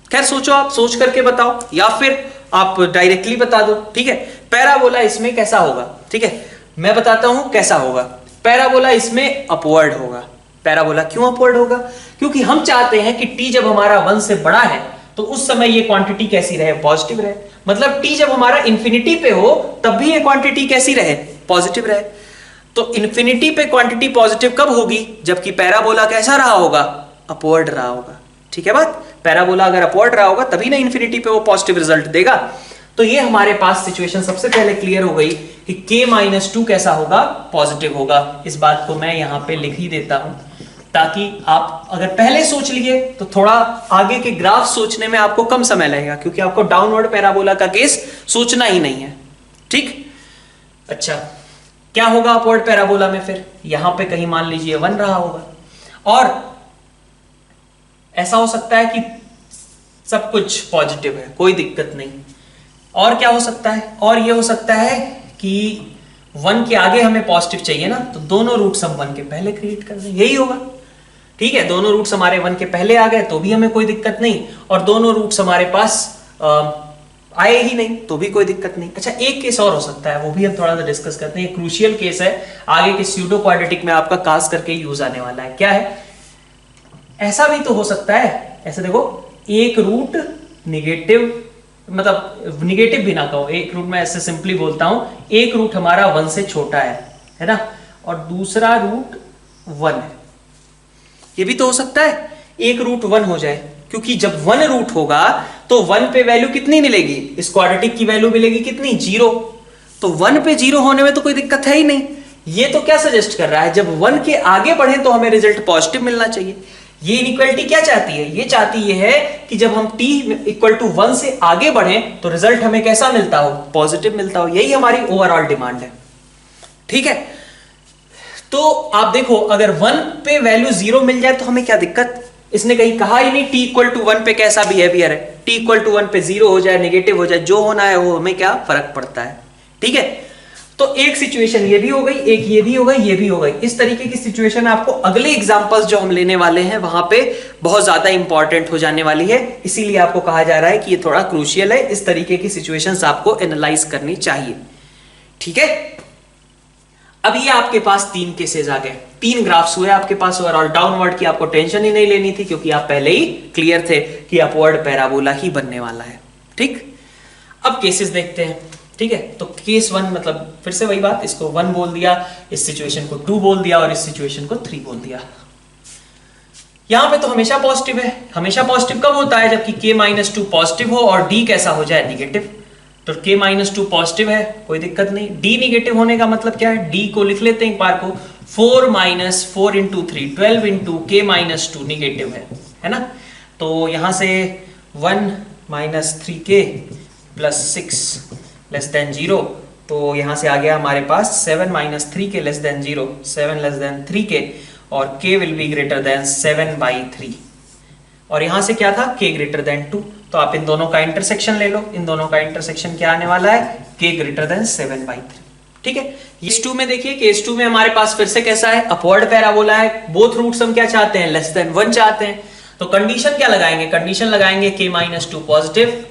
खैर सोचो, आप सोच करके बताओ, या फिर आप डायरेक्टली बता दो, ठीक है। पैराबोला इसमें कैसा होगा, ठीक है, मैं बताता हूं कैसा होगा। पैराबोला इसमें अपवर्ड होगा। पैराबोला क्यों अपवर्ड होगा, क्योंकि हम चाहते हैं कि t जब हमारा 1 से बड़ा है, तो उस समय ये क्वांटिटी कैसी रहे, पॉजिटिव रहे। मतलब t जब हमारा इंफिनिटी पे हो, तब भी ये क्वांटिटी कैसी रहे, पॉजिटिव रहे। तो इंफिनिटी पे क्वांटिटी पॉजिटिव कब होगी, जबकि पैराबोला कैसा रहा होगा, अपवर्ड रहा होगा, ठीक है बात। पैराबोला अगर अपवर्ड रहा होगा, तभी ना इंफिनिटी पे वो पॉजिटिव रिजल्ट देगा। तो ये हमारे पास सिचुएशन सबसे पहले क्लियर हो गई कि k-2 कैसा होगा, पॉजिटिव होगा। इस बात को मैं यहां पे लिख ही देता हूं, ताकि आप अगर पहले सोच लिए तो थोड़ा आगे के ग्राफ सोचने में आपको कम समय लगेगा, क्योंकि आपको डाउनवर्ड पैराबोला का केस सोचना ही नहीं है, ठीक। अच्छा क्या होगा अपवर्ड पैराबोला में, फिर यहां पे कहीं मान लीजिए 1 रहा होगा, और ऐसा हो सकता है कि सब कुछ पॉजिटिव है, कोई दिक्कत नहीं। और क्या हो सकता है, और ये हो सकता है कि 1 के आगे हमें पॉजिटिव चाहिए ना, तो दोनों रूट्स हम 1 के पहले क्रिएट कर दें, यही होगा, ठीक है। दोनों रूट्स हमारे 1 के पहले आ गए तो भी हमें कोई दिक्कत नहीं, और दोनों रूट्स हमारे पास आए ही नहीं तो भी कोई दिक्कत नहीं। अच्छा एक केस और हो सकता है, वो भी हम थोड़ा सा डिस्कस करते हैं, क्रूशियल केस है, आगे के स्यूडो क्वाड्रेटिक में आपका खास करके यूज आने वाला है। क्या है, ऐसा भी तो हो सकता है, ऐसे देखो, एक रूट निगेटिव, मतलब निगेटिव भी ना कहो, एक रूट में ऐसे सिंपली बोलता हूं, एक रूट हमारा 1 से छोटा है ना, और दूसरा रूट 1 है। ये भी तो हो सकता है, एक रूट 1 हो जाए, क्योंकि जब 1 रूट होगा तो 1 पे वैल्यू कितनी मिलेगी, इस क्वाड्रेटिक की वैल्यू मिलेगी कितनी, 0। तो 1 पे 0 होने में तो कोई दिक्कत है ही नहीं। ये तो क्या सजेस्ट कर रहा है, जब 1 के आगे बढ़े तो हमें रिजल्ट पॉजिटिव मिलना चाहिए। ये इनइक्वालिटी क्या चाहती है, ये चाहती है कि जब हम t = 1 से आगे बढ़े तो रिजल्ट हमें कैसा मिलता हो, पॉजिटिव मिलता हो। यही हमारी ओवरऑल डिमांड है, ठीक है। तो आप देखो, अगर 1 पे वैल्यू 0 मिल जाए तो हमें क्या दिक्कत, इसने कहीं कहा ही नहीं t = 1 पे कैसा बिहेवियर है। t = 1 पे 0 हो जाए, नेगेटिव हो जाए, जो होना है वो हमें क्या फर्क पड़ता है, ठीक है। तो एक सिचुएशन ये भी हो गई, एक ये भी हो गई, ये भी हो गई। इस तरीके की सिचुएशन आपको अगले एग्जांपल्स जो हम लेने वाले हैं वहां पे बहुत ज्यादा इंपॉर्टेंट हो जाने वाली है, इसीलिए आपको कहा जा रहा है कि ये थोड़ा क्रूशियल है। इस तरीके की सिचुएशंस आपको एनालाइज करनी चाहिए, ठीक है। अब ये आपके पास 3 केसेस आ गए, 3 ग्राफ्स हुए आपके पास ओवरऑल। डाउनवर्ड की आपको टेंशन ही नहीं लेनी थी क्योंकि आप पहले ही क्लियर थे कि अपवर्ड पैराबोला ही बनने वाला है। ठीक, अब केसेस देखते हैं। ठीक है, तो केस 1 मतलब फिर से वही बात, इसको 1 बोल दिया, इस सिचुएशन को 2 बोल दिया और इस सिचुएशन को 3 बोल दिया। यहां पे तो हमेशा पॉजिटिव है। हमेशा पॉजिटिव कब होता है? जबकि k-2 पॉजिटिव हो और d कैसा हो जाए? नेगेटिव। तो k-2 पॉजिटिव है, कोई दिक्कत नहीं। d नेगेटिव होने का मतलब क्या है? d को लिख लेते हैं एक बार को, 4 - 4 × 3 12 × k-2 नेगेटिव है ना। तो यहां से 1 - 3k + 6 < 0, तो यहां से आ गया हमारे पास 7 - 3k < 0, 7 < 3k, और k will be greater than 7/3। और यहां से क्या था? k greater than 2। तो आप इन दोनों का इंटरसेक्शन ले लो। इन दोनों का इंटरसेक्शन क्या आने वाला है? k greater than 7/3। ठीक है, केस 2 में देखिए, केस 2 में हमारे पास फिर से कैसा है? अपवर्ड पैराबोला है। बोथ रूट्स हम क्या चाहते हैं? < 1 चाहते हैं। तो कंडीशन क्या लगाएंगे? कंडीशन लगाएंगे k-2 पॉजिटिव,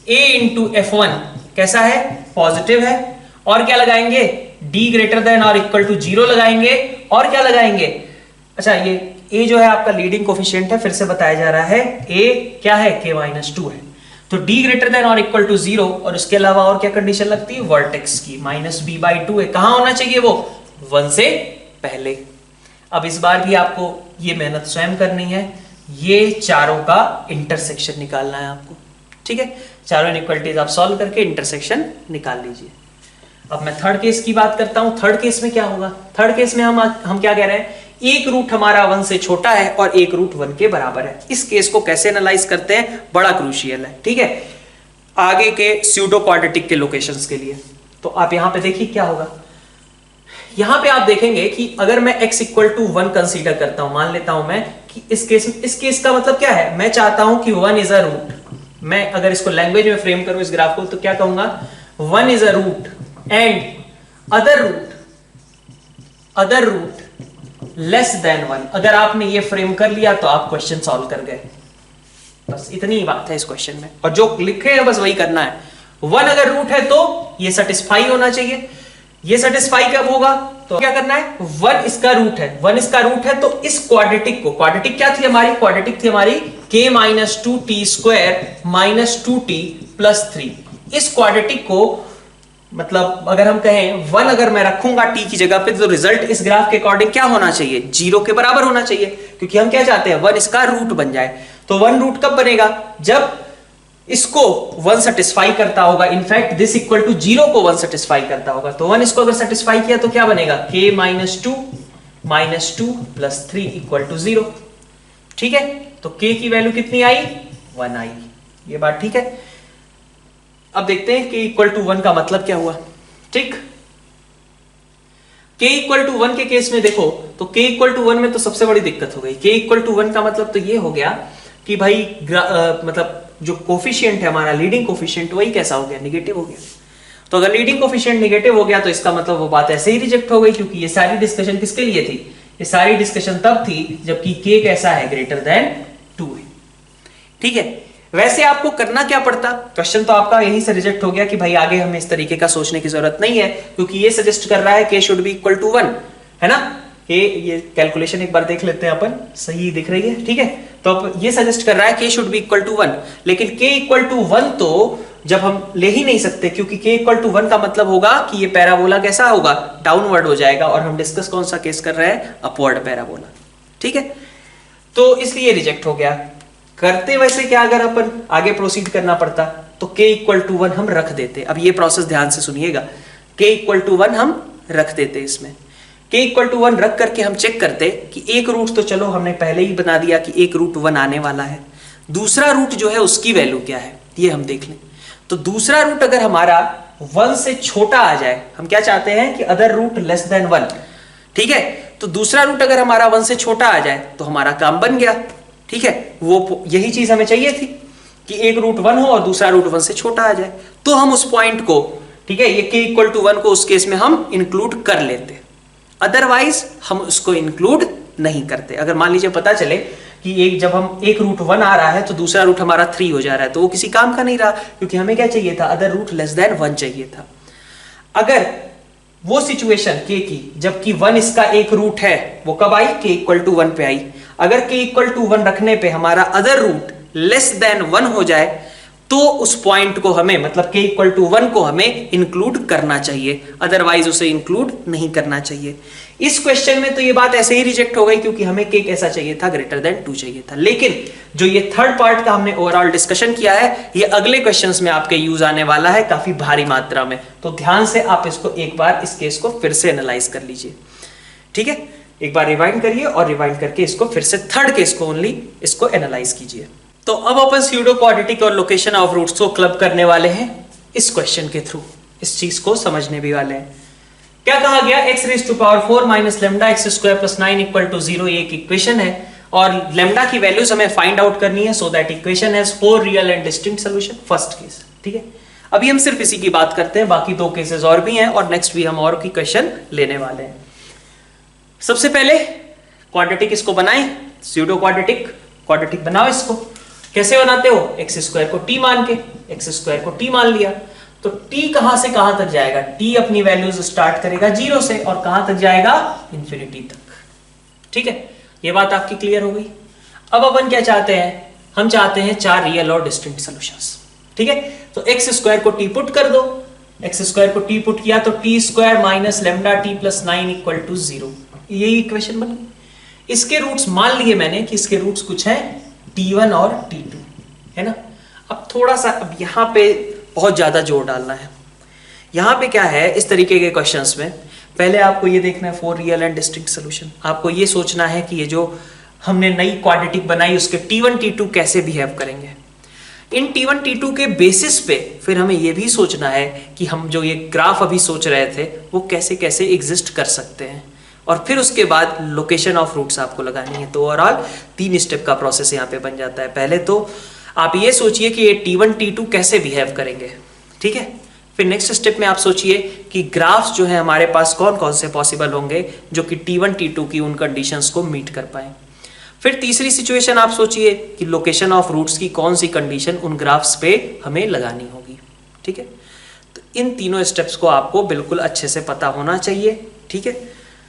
a × f1 कैसा है? पॉजिटिव है। और क्या लगाएंगे? d ग्रेटर देन और इक्वल टू 0 लगाएंगे। और क्या लगाएंगे? अच्छा, ये a जो है आपका लीडिंग कोफिशिएंट है, फिर से बताया जा रहा है। a क्या है? k-2 है। तो d ग्रेटर देन और इक्वल टू 0, और उसके अलावा और क्या कंडीशन लगती है? वर्टेक्स की, -b/2 है। कहां होना चाहिए वो? 1 से पहले। अब इस बार भी आपको ये मेहनत स्वयं करनी है, ये चारों का इंटरसेक्शन निकालना है आपको। ठीक है, चारों इनइक्वालिटीज आप सॉल्व करके इंटरसेक्शन निकाल लीजिए। अब मैं थर्ड केस की बात करता हूं। थर्ड केस में क्या होगा? थर्ड केस में हम क्या कह रहे हैं? एक रूट हमारा 1 से छोटा है और एक रूट 1 के बराबर है। इस केस को कैसे एनालाइज करते हैं? बड़ा क्रूशियल है। ठीक है, आगे के स्यूडो क्वाड्रेटिक के लोकेशंस के लिए। तो आप यहां पे देखिए क्या होगा। यहां पे आप देखेंगे कि अगर मैं x = 1 कंसीडर करता हूं, मान लेता हूं मैं कि इस केस का मतलब क्या है? मैं चाहता हूं कि 1 इज अ रूट। मैं अगर इसको लैंग्वेज में फ्रेम करूं इस ग्राफ को, तो क्या कहूंगा? 1 is a root and other root <<1। अगर आपने ये फ्रेम कर लिया तो आप क्वेश्चन सॉल्व कर गए। बस इतनी ही बात है इस क्वेश्चन में, और जो लिखे हैं बस वही करना है। 1 अगर रूट है तो ये सेटिस्फाई होना चाहिए। ये सेटिस्फाई कब होगा? तो क्या करना है? 1 इसका रूट है। 1 इसका रूट है तो इस क्वाड्रेटिक को, क्वाड्रेटिक क्या थी हमारी? क्वाड्रेटिक थी हमारी k-2t² - 2t + 3। इस क्वाड्रेटिक को मतलब अगर हम कहें 1 अगर मैं रखूंगा t की जगह पे, तो रिजल्ट इस ग्राफ के अकॉर्डिंग क्या होना चाहिए? 0 के बराबर होना चाहिए, क्योंकि हम क्या चाहते हैं? 1 इसका रूट बन जाए। तो 1 रूट कब बनेगा? जब इसको 1 सेटिस्फाई करता होगा। इनफैक्ट दिस इक्वल टू 0 को 1 सेटिस्फाई करता होगा। तो 1 इसको अगर सेटिस्फाई किया तो क्या बनेगा? k-2 - 2 + 3 = 0। ठीक है, तो k की वैल्यू कितनी आई? 1 आई। ये बात ठीक है। अब देखते हैं k = 1 का मतलब क्या हुआ। ठीक, k = 1 के केस में देखो, तो k = 1 में तो सबसे बड़ी दिक्कत हो गई। k = 1 का मतलब तो ये हो गया कि भाई मतलब जो कोफिशिएंट है हमारा, लीडिंग कोफिशिएंट, वही कैसा हो गया? नेगेटिव हो गया। तो अगर लीडिंग कोफिशिएंट नेगेटिव हो गया तो इसका मतलब वो बात ऐसे ही रिजेक्ट हो गई, क्योंकि ये सारी डिस्कशन किसके लिए थी? ये सारी डिस्कशन तब थी जबकि k कैसा है? ग्रेटर देन 2 है। ठीक है, वैसे आपको करना क्या पड़ता? क्वेश्चन तो आपका यहीं से रिजेक्ट हो गया कि भाई आगे हमें इस तरीके का सोचने की जरूरत नहीं है, क्योंकि ये सजेस्ट कर रहा है k should be equal to 1, है ना। ये कैलकुलेशन एक बार देख लेते हैं अपन, सही दिख रही है? ठीक है, तो अब ये सजेस्ट कर रहा है k should be equal to 1, लेकिन k इक्वल टू 1 तो जब हम ले ही नहीं सकते, क्योंकि k इक्वल टू 1 का मतलब होगा कि ये पैराबोला कैसा होगा? डाउनवर्ड हो जाएगा, और हम डिस्कस कौन सा केस कर रहे हैं? Upward parabola. ठीक है, तो इसलिए रिजेक्ट हो गया। करते वैसे क्या, अगर अपन आगे प्रोसीड करना पड़ता तो k इक्वल टू 1 हम रख देते। अब ये प्रोसेस ध्यान से सुनिएगा, k इक्वल टू 1 हम रख देते। इसमें k इक्वल टू 1 रख करके हम चेक करते कि एक रूट तो चलो हमने पहले ही बना दिया कि एक रूट 1 आने वाला है, दूसरा रूट जो है उसकी वैल्यू क्या है ये हम देख लें। तो दूसरा रूट अगर हमारा 1 से छोटा आ जाए, हम क्या चाहते हैं कि अदर रूट <<1। ठीक है, तो दूसरा रूट अगर हमारा 1 से छोटा आ जाए तो हमारा काम बन गया। ठीक है, वो यही चीज हमें चाहिए थी कि एक रूट 1 हो और दूसरा रूट 1 से छोटा आ जाए, तो हम उस पॉइंट को, ठीक है, ये k इक्वल टू 1 को उस केस में हम इंक्लूड कर लेते, अदरवाइज हम उसको इंक्लूड नहीं करते। अगर मान लीजिए पता चले कि जब हम एक रूट 1 आ रहा है तो दूसरा रूट हमारा 3 हो जा रहा है, तो वो किसी काम का नहीं रहा, क्योंकि हमें क्या चाहिए था? अदर रूट <<1 चाहिए था। अगर वो सिचुएशन k की जबकि 1 इसका एक रूट है, वो कब आई? k इक्वल टू 1 पे आई। अगर k इक्वल टू 1 रखने पे हमारा अदर रूट लेस देन 1 हो जाए तो उस पॉइंट को हमें, मतलब k इक्वल टू 1 को हमें इंक्लूड करना चाहिए, अदरवाइज उसे इंक्लूड नहीं करना चाहिए। इस क्वेश्चन में तो ये बात ऐसे ही रिजेक्ट हो गई क्योंकि हमें k कैसा चाहिए था? ग्रेटर देन 2 चाहिए था। लेकिन जो ये थर्ड पार्ट का हमने ओवरऑल डिस्कशन किया है, ये अगले क्वेश्चंस में आपके यूज आने वाला है काफी भारी मात्रा में, तो ध्यान से आप इसको एक बार इस केस को फिर से एनालाइज कर लीजिए। ठीक है, एक बार रिवाइंड करिए और रिवाइंड करके इसको फिर से थर्ड केस को ओनली इसको एनालाइज कीजिए। तो अब अपन स्यूडो क्वाड्रेटिक और लोकेशन ऑफ रूट्स को क्लब करने वाले हैं इस क्वेश्चन के थ्रू, इस चीज को समझने भी वाले हैं। क्या कहा गया? x raise to power 4 minus lambda x square plus 9 equal to 0, ये एक इक्वेशन है और लेमडा की वैल्यूज हमें फाइंड आउट करनी है, so that equation has 4 real and distinct solution, first case. ठीक है, अभी हम सिर्फ इसी की बात करते हैं, बाकी 2 केसेस और भी हैं और नेक्स्ट भी हम और की क्वेश्चन लेने वाले हैं। सबसे पहले क्वाड्रेटिक इसको बनाएं, स्यूडो क्वाड्रेटिक बनाओ। इसको कैसे बनाते हो? एक्स स्क्वायर को t मान के, एक्स स्क्वायर को t मान लिया तो t कहां से कहां तक जाएगा? t अपनी वैल्यूज स्टार्ट करेगा 0 से और कहां तक जाएगा? इंफिनिटी तक। ठीक है, ये बात आपकी क्लियर हो गई। अब अपन क्या चाहते हैं? हम चाहते हैं 4 रियल और डिस्टिंक्ट सॉल्यूशंस। ठीक है, तो एक्स स्क्वायर को t पुट कर दो, एक्स स्क्वायर को t पुट किया तो t square minus lambda t plus 9 equal to 0, यही इक्वेशन बन गई। इसके रूट्स मान लिए मैंने कि इसके रूट्स कुछ हैं t1 और t2, है ना। अब थोड़ा सा अब यहाँ पे बहुत ज्यादा जोर डालना है। यहाँ पे क्या है, इस तरीके के क्वेश्चंस में पहले आपको ये देखना है 4 रियल एंड डिस्टिंक्ट सॉल्यूशन। आपको ये सोचना है कि ये जो हमने नई क्वाड्रेटिक बनाई उसके t1 t2 कैसे बिहेव करेंगे। इन t1 t2 के बेसिस पे फिर हमें ये भी सोचना है कि हम जो ये ग्राफ अभी सोच रहे थे वो कैसे कैसे एग्जिस्ट कर सकते हैं, और फिर उसके बाद लोकेशन ऑफ रूट्स आपको लगानी है। तो ओवरऑल 3 स्टेप का प्रोसेस यहाँ पे बन जाता है। पहले तो आप ये सोचिए कि ये t1 t2 कैसे बिहेव करेंगे। ठीक है, फिर नेक्स्ट स्टेप में आप सोचिए कि ग्राफ्स जो है हमारे पास कौन कौन से पॉसिबल होंगे जो कि t1 t2 की उन कंडीशंस को मीट कर पाए। फिर तीसरी सिचुएशन आप सोचिए कि लोकेशन ऑफ रूट्स की कौन सी कंडीशन उन ग्राफ्स पे हमें लगानी होगी। ठीक है, तो इन तीनों स्टेप्स को आपको बिल्कुल अच्छे से पता होना चाहिए। ठीक है,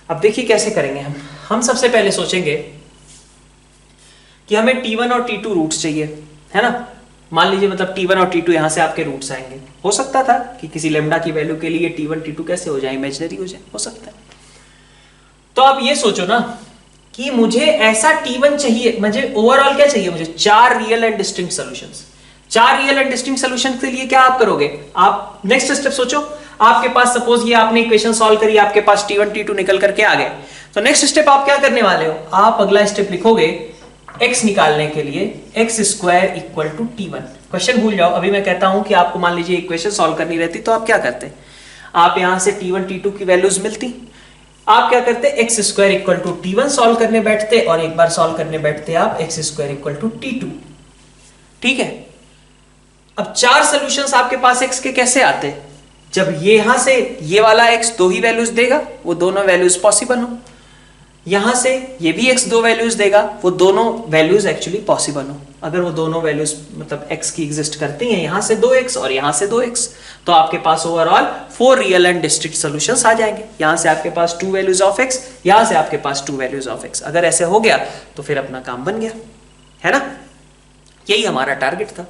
अब देखिए कैसे करेंगे हम सबसे पहले सोचेंगे कि हमें t1 और t2 रूट्स चाहिए, है ना। मान लीजिए मतलब t1 और t2 यहां से आपके रूट्स आएंगे। हो सकता था कि किसी लेमडा की वैल्यू के लिए t1 t2 कैसे हो जाए, इमेजिनरी हो जाए, हो सकता है। तो आप ये सोचो ना कि मुझे ऐसा t1 चाहिए, मुझे ओवरऑल क्या चाहिए? मुझे 4 real and distinct solutions. 4 real and distinct solution के लिए क्या आप करोगे? आप नेक्स्ट स्टेप सोचो। आपके पास सपोज ये आपने इक्वेशन सॉल्व करी, आपके पास t1 t2 निकल करके आ गए, तो नेक्स्ट स्टेप आप क्या करने वाले हो? आप अगला स्टेप लिखोगे x निकालने के लिए x square equal to t1। Question भूल जाओ, अभी मैं कहता हूं कि आपको मान लीजिए इक्वेशन सॉल्व करनी रहती तो आप क्या करते? आप यहां से t1 t2 की वैल्यूज मिलती, आप क्या करते? X square equal to t1 solve करने बैठते और एक बार सॉल्व करने बैठते आप x square equal to t2। ठीक है, अब 4 सॉल्यूशंस आपके पास x के कैसे आते? जब ये यहां से ये वाला x 2 ही वैल्यूज देगा, वो दोनों वैल्यूज पॉसिबल हो, यहां से ये भी x 2 वैल्यूज देगा, वो दोनों वैल्यूज एक्चुअली पॉसिबल हो। अगर वो दोनों वैल्यूज मतलब x की एग्जिस्ट करती हैं, यहां से 2x और यहां से 2x, तो आपके पास overall 4 real and distinct solutions आ जाएंगे। यहां से आपके पास 2 वैल्यूज ऑफ x, यहां से आपके पास 2 वैल्यूज ऑफ x। अगर ऐसे हो गया तो फिर अपना काम बन गया, है ना। यही हमारा टारगेट था।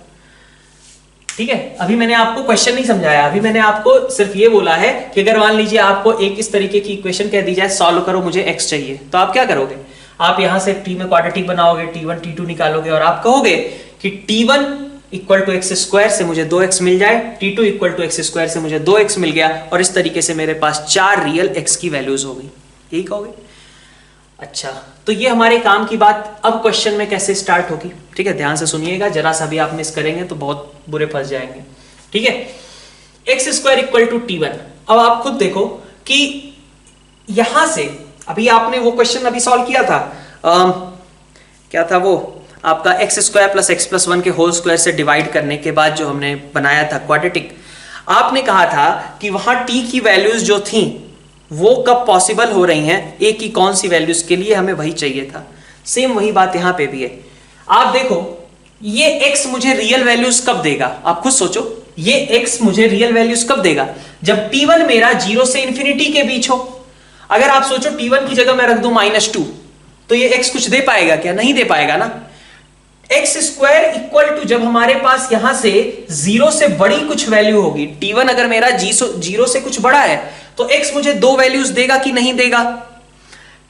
ठीक है, अभी मैंने आपको क्वेश्चन नहीं समझाया, अभी मैंने आपको सिर्फ ये बोला है कि अगर मान लीजिए आपको एक इस तरीके की इक्वेशन कह दी जाए, सॉल्व करो मुझे x चाहिए, तो आप क्या करोगे? आप यहां से t में क्वाड्रेटिक बनाओगे, t1 t2 निकालोगे और आप कहोगे कि t1 equal to x square से मुझे 2x मिल जाए, t2 equal to x square से मुझे 2x मिल गया, और इस तरीके से मेरे पास 4 रियल x की वैल्यूज हो गई। यही कहोगे? अच्छा, तो ये हमारे काम की बात अब क्वेश्चन में कैसे स्टार्ट होगी। ठीक है, ध्यान से सुनिएगा, जरा सा भी आप मिस करेंगे तो बहुत बुरे फंस जाएंगे। ठीक है, x square equal to t1। अब आप खुद देखो कि यहां से अभी आपने वो क्वेश्चन अभी सॉल्व किया था, क्या था वो आपका x square plus x plus 1 के होल स्क्वायर से डिवाइड करने के बाद जो हमने बनाया था क्वाड्रेटिक। आपने कहा था कि वहां t की वैल्यूज जो थी वो कब पॉसिबल हो रही हैं, a की कौन सी वैल्यूज के लिए, हमें वही चाहिए था। सेम वही बात यहां पे भी है। आप देखो ये x मुझे रियल वैल्यूज कब देगा, आप खुद सोचो। ये x मुझे रियल वैल्यूज कब देगा? जब t1 मेरा 0 से इंफिनिटी के बीच हो। अगर आप सोचो t1 की जगह मैं रख दूं -2, तो ये x कुछ दे पाएगा क्या? नहीं दे पाएगा ना। एक्स स्क्वायर इक्वल टू, जब हमारे पास यहां से 0 से बड़ी कुछ वैल्यू होगी, t1 अगर मेरा 0 से कुछ बड़ा है तो x मुझे 2 वैल्यूज देगा कि नहीं देगा?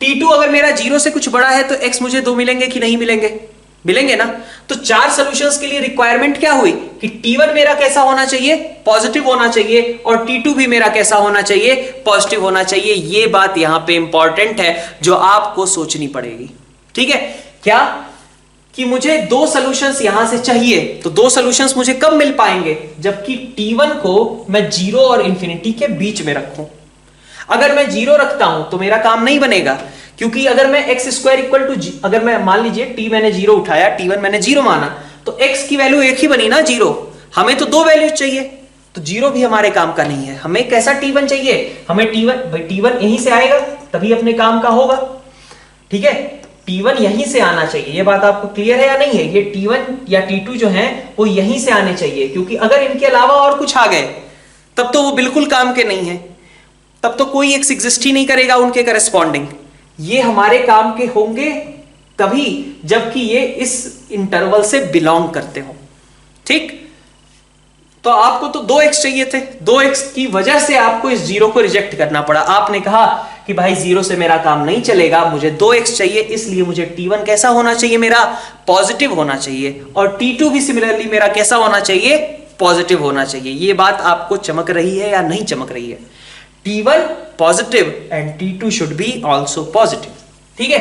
t2 अगर मेरा 0 से कुछ बड़ा है तो x मुझे 2 मिलेंगे कि नहीं मिलेंगे? मिलेंगे ना। तो 4 सॉल्यूशंस के लिए रिक्वायरमेंट क्या हुई कि t1 मेरा कैसा होना चाहिए? पॉजिटिव होना चाहिए, और t2 भी मेरा कैसा होना चाहिए? पॉजिटिव होना चाहिए। ये बात यहां पे इंपॉर्टेंट है जो आपको सोचनी पड़ेगी। ठीक है, क्या कि मुझे 2 सॉल्यूशंस यहां से चाहिए, तो 2 सॉल्यूशंस मुझे कब मिल पाएंगे? जबकि t1 को मैं 0 और इंफिनिटी के बीच में रखूं। अगर मैं 0 रखता हूं तो मेरा काम नहीं बनेगा, क्योंकि अगर मैं एक्स स्क्वायर इक्वल टू, अगर मैं मान लीजिए t मैंने 0 उठाया, t1 मैंने 0 माना, तो x की वैल्यू एक ही बनी ना 0। हमें तो 2 वैल्यूज चाहिए, तो 0 भी हमारे काम का नहीं है। हमें कैसा t1 चाहिए? हमें t1, भाई t1 यहीं से आएगा तभी अपने काम का होगा। ठीक है, t1 यहीं से आना चाहिए। ये बात आपको क्लियर है या नहीं है? ये t1 या t2 जो है वो यहीं से आने चाहिए, क्योंकि अगर इनके अलावा और कुछ आ गए तब तो वो बिल्कुल काम के नहीं है, तब तो कोई x एग्जिस्ट ही नहीं करेगा उनके करस्पॉन्डिंग। ये हमारे काम के होंगे तभी जबकि ये इस इंटरवल से बिलोंग करते हो। ठीक, तो आपको तो 2x चाहिए थे, 2x की वजह से आपको इस 0 को रिजेक्ट करना पड़ा। आपने कहा कि भाई 0 से मेरा काम नहीं चलेगा, मुझे 2x चाहिए, इसलिए मुझे t1 कैसा होना चाहिए? मेरा पॉजिटिव होना चाहिए, और t2 भी सिमिलरली मेरा कैसा होना चाहिए? पॉजिटिव होना चाहिए। ये बात आपको चमक रही है या नहीं चमक रही है? t1 positive and t2 should be also positive. ठीक है,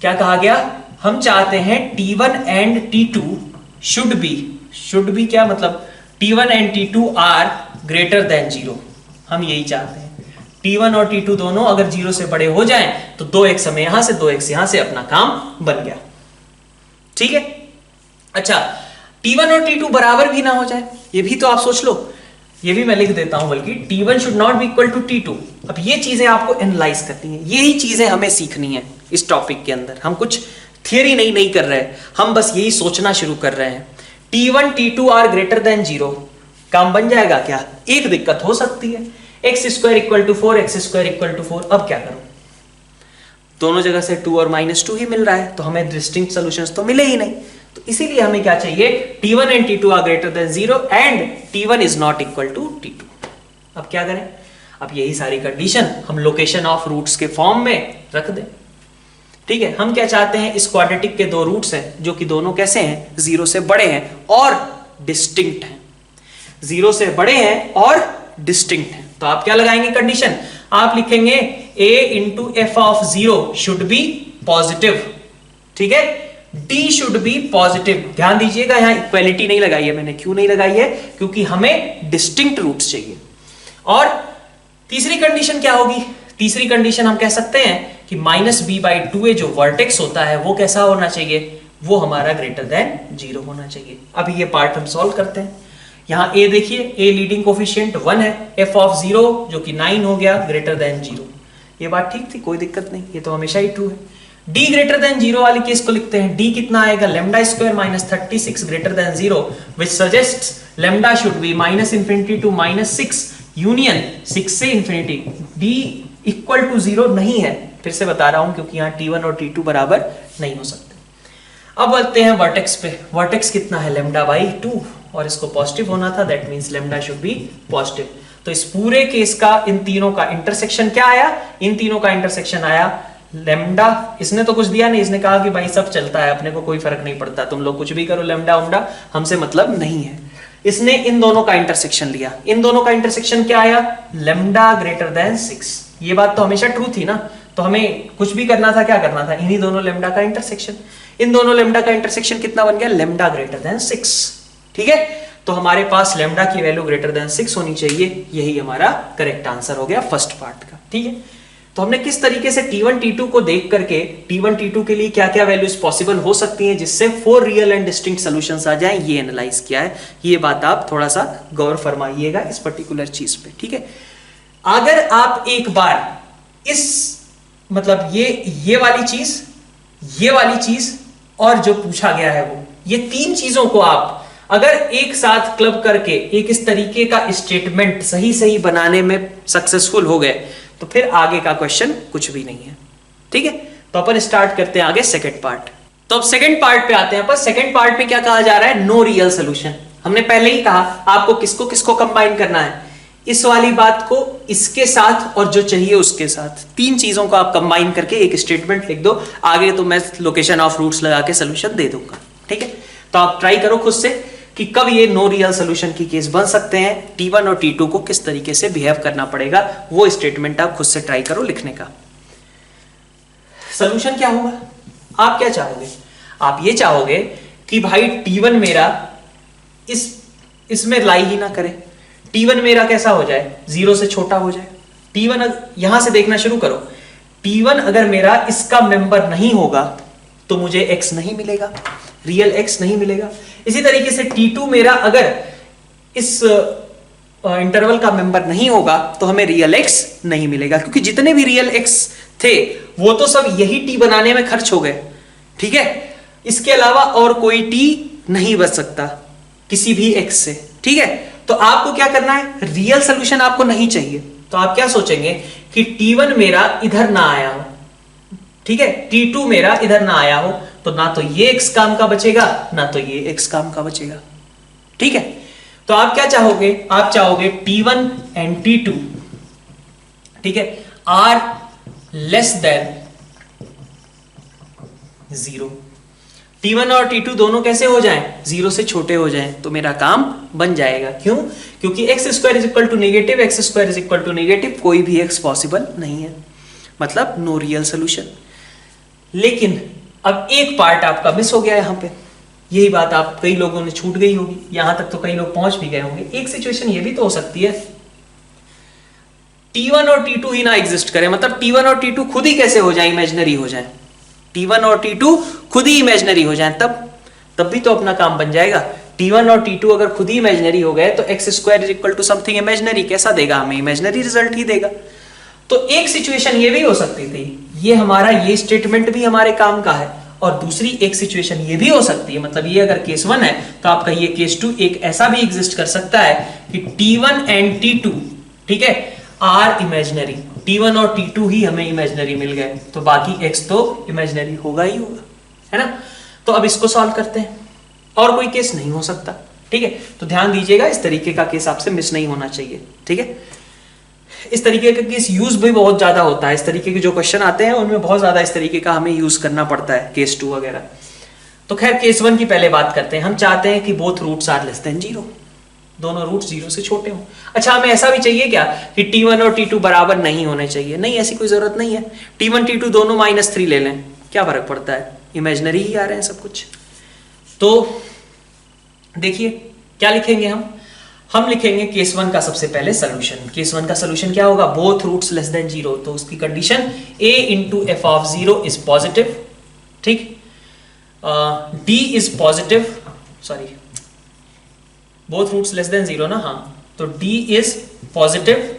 क्या कहा गया? हम चाहते हैं t1 and t2 should be क्या मतलब? t1 and t2 are greater than 0। हम यही चाहते हैं, t1 और t2 दोनों अगर 0 से बड़े हो जाएं तो 2x हमें यहां से, 2x यहां से, अपना काम बन गया। ठीक है, अच्छा, t1 और t2 बराबर भी ना हो जाए, ये भी तो आप सोच लो। ये भी मैं लिख देता हूं, बल्कि t1 should not be equal to t2। अब ये चीजें आपको एनालाइज करनी है, यही चीजें हमें सीखनी है इस टॉपिक के अंदर। हम कुछ थियरी नहीं कर रहे हैं, हम बस यही सोचना शुरू कर रहे हैं। t1 t2 are greater than 0, काम बन जाएगा क्या? एक दिक्कत हो सकती है, x square equal to 4, x square equal to 4। अब क्या करूं? दोनों जगह से 2 और -2 ही मिल रहा है, तो हमें डिस्टिंक्ट सॉल्यूशंस तो मिले ही नहीं। तो इसीलिए हमें क्या चाहिए? t1 and t2 are greater than 0 and t1 is not equal to t2। अब क्या करें? अब यही सारी कंडीशन हम लोकेशन ऑफ रूट्स के फॉर्म में रख दें। ठीक है, हम क्या चाहते हैं? इस क्वाड्रेटिक के 2 रूट्स हैं जो कि दोनों कैसे हैं? 0 से बड़े हैं और डिस्टिंक्ट हैं। 0 से बड़े हैं और डिस्टिंक्ट हैं, तो आप क्या लगाएंगे कंडीशन? आप लिखेंगे a into f of 0 should be positive. ठीक है, d शुड बी पॉजिटिव। ध्यान दीजिएगा, यहां इक्वालिटी नहीं लगाई है मैंने। क्यों नहीं लगाई है? क्योंकि हमें डिस्टिंक्ट रूट्स चाहिए। और तीसरी कंडीशन क्या होगी? तीसरी कंडीशन हम कह सकते हैं कि -b/2a जो वर्टेक्स होता है वो कैसा होना चाहिए? वो हमारा ग्रेटर देन 0 होना चाहिए। अभी ये पार्ट हम सॉल्व करते हैं। यहां a देखिए, a लीडिंग कोफिशिएंट 1 है, f ऑफ 0 जो कि 9 हो गया, ग्रेटर देन 0। ये बात ठीक थी, कोई दिक्कत नहीं, ये तो हमेशा ही ट्रू है। d ग्रेटर देन 0 वाली केस को लिखते हैं। d कितना आएगा? Lambda square -36 greater than 0, which suggests lambda should be -∞ to -6 union 6 से इंफिनिटी। d इक्वल टू 0 नहीं है, फिर से बता रहा हूं, क्योंकि यहां t1 और t2 बराबर नहीं हो सकते। अब बढ़ते हैं वर्टेक्स पे। वर्टेक्स कितना है? λ/2, और इसको पॉजिटिव होना था, that means lambda should B positive. तो इस पूरे केस का इन तीनों का इंटरसेक्शन क्या आया? इन तीनों का इंटरसेक्शन आया लैम्डा। इसने तो कुछ दिया नहीं, इसने कहा कि भाई सब चलता है, अपने को कोई फर्क नहीं पड़ता, तुम लोग कुछ भी करो, लैम्डा उम्डा हमसे मतलब नहीं है। इसने इन दोनों का इंटरसेक्शन लिया। इन दोनों का इंटरसेक्शन क्या आया? Lambda greater than 6। ये बात तो हमेशा ट्रू थी ना, तो हमें कुछ भी करना था, क्या करना था? इन्हीं दोनों लैम्डा का इंटरसेक्शन। इन दोनों लैम्डा का इंटरसेक्शन कितना बन गया? Lambda greater than 6। ठीक है, तो हमारे पास लैम्डा की वैल्यू ग्रेटर देन 6 होनी चाहिए। यही हमारा करेक्ट आंसर हो गया फर्स्ट पार्ट का। ठीक है, तो हमने किस तरीके से t1 t2 को देख करके t1 t2 के लिए क्या क्या वैल्यूज पॉसिबल हो सकती हैं जिससे 4 रियल एंड डिस्टिंक्ट सॉल्यूशंस आ जाएं, ये एनालाइज किया है। ये बात आप थोड़ा सा गौर फरमाइएगा इस पर्टिकुलर चीज पे। ठीक है, अगर आप एक बार इस मतलब ये वाली चीज और जो पूछा गया है वो, ये 3 चीजों को आप अगर एक साथ क्लब करके एक इस तरीके का स्टेटमेंट सही सही बनाने में सक्सेसफुल हो गए तो फिर आगे का क्वेश्चन कुछ भी नहीं है। ठीक है, तो अपन स्टार्ट करते हैं आगे सेकंड पार्ट। तो अब सेकंड पार्ट पे आते हैं। अपन सेकंड पार्ट में क्या कहा जा रहा है, नो रियल सोल्यूशन। हमने पहले ही कहा आपको किसको किसको कंबाइन करना है, इस वाली बात को इसके साथ और जो चाहिए उसके साथ, तीन चीजों को आप कंबाइन करके एक स्टेटमेंट लिख दो। आगे तो मैं लोकेशन ऑफ रूट्स लगा के सोल्यूशन दे दूंगा। ठीक है, तो आप ट्राई करो खुद से कि कब ये नो रियल सोल्यूशन की केस बन सकते हैं, T1 और T2 को किस तरीके से बिहेव करना पड़ेगा, वो स्टेटमेंट आप खुद से ट्राई करो लिखने का। सोल्यूशन क्या होगा, आप क्या चाहोगे, आप ये चाहोगे कि भाई T1 मेरा इसमें लाई ही ना करे, T1 मेरा कैसा हो जाए, 0 से छोटा हो जाए। T1 यहां से देखना शुरू करो, T1 अगर मेरा इसका मेंबर नहीं होगा तो मुझे x नहीं मिलेगा, रियल x नहीं मिलेगा। इसी तरीके से T2 मेरा अगर इस इंटरवल का मेंबर नहीं होगा तो हमें रियल x नहीं मिलेगा, क्योंकि जितने भी रियल x थे वो तो सब यही t बनाने में खर्च हो गए। ठीक है, इसके अलावा और कोई t नहीं बच सकता किसी भी x से। ठीक है, तो आपको क्या करना है, रियल सोल्यूशन आपको नहीं चाहिए, तो आप क्या सोचेंगे कि T1 मेरा इधर ना आया हो, ठीक है, T2 मेरा इधर ना आया हो, तो ना तो ये x काम का बचेगा ना तो ये x काम का बचेगा। ठीक है, तो आप क्या चाहोगे, आप चाहोगे T1 एंड T2, ठीक है, आर लेस देन 0। T1 और T2 दोनों कैसे हो जाएं, 0 से छोटे हो जाएं, तो मेरा काम बन जाएगा। क्यों, क्योंकि x square is equal to negative, x square is equal to negative, कोई भी x पॉसिबल नहीं है, मतलब नो रियल सोल्यूशन। लेकिन अब एक पार्ट आपका मिस हो गया यहां पे, यही बात आप कई लोगों ने छूट गई होगी, यहां तक तो कई लोग पहुंच भी गए होंगे। एक सिचुएशन ये भी तो हो सकती है T1 और T2 ही ना एग्जिस्ट करें, मतलब T1 और T2 खुद ही कैसे हो जाए, इमेजिनरी हो जाए, T1 और T2 खुद ही इमेजिनरी हो जाए, तब भी तो अपना काम बन जाएगा। T1 और T2 अगर खुद ही इमेजिनरी हो गए तो x square is equal to something imaginary, कैसा देगा हमें, इमेजिनरी रिजल्ट ही देगा। तो एक सिचुएशन ये भी हो सकती थी, ये हमारा ये स्टेटमेंट भी हमारे काम का है, और दूसरी एक सिचुएशन ये भी हो सकती है, मतलब ये अगर केस 1 है तो आपका ये केस 2 एक ऐसा भी एग्जिस्ट कर सकता है कि T1 एंड T2, ठीक है, आर इमेजिनरी, T1 और T2 ही हमें इमेजिनरी मिल गए, तो बाकी x तो इमेजिनरी होगा ही होगा, है ना। तो अब इसको सॉल्व करते हैं, और कोई केस नहीं हो सकता। ठीक है, तो ध्यान दीजिएगा, इस तरीके का केस आपसे मिस नहीं होना चाहिए। ठीक है, इस तरीके का केस यूज भी बहुत ज्यादा होता है, इस तरीके के जो क्वेश्चन आते हैं उनमें बहुत ज्यादा इस तरीके का हमें यूज करना पड़ता है, केस 2 वगैरह। तो खैर केस 1 की पहले बात करते हैं। हम चाहते हैं कि both roots are less than 0, दोनों रूट्स 0 से छोटे हों। अच्छा, हमें ऐसा भी चाहिए क्या कि T1 और T2 बराबर नहीं होने चाहिए, नहीं, ऐसी कोई जरूरत नहीं है। T1 T2 दोनों -3 ले लें, क्या फर्क पड़ता है, इमेजिनरी ही आ रहे हैं सब कुछ। तो देखिए क्या लिखेंगे हम लिखेंगे केस 1 का सबसे पहले सोल्यूशन। केस 1 का सोल्यूशन क्या होगा, बोथ रूट्स लेस देन 0, तो उसकी condition a into f of 0 is positive, ठीक, d is positive, sorry both roots less than 0 ना, हाँ, तो d इज पॉजिटिव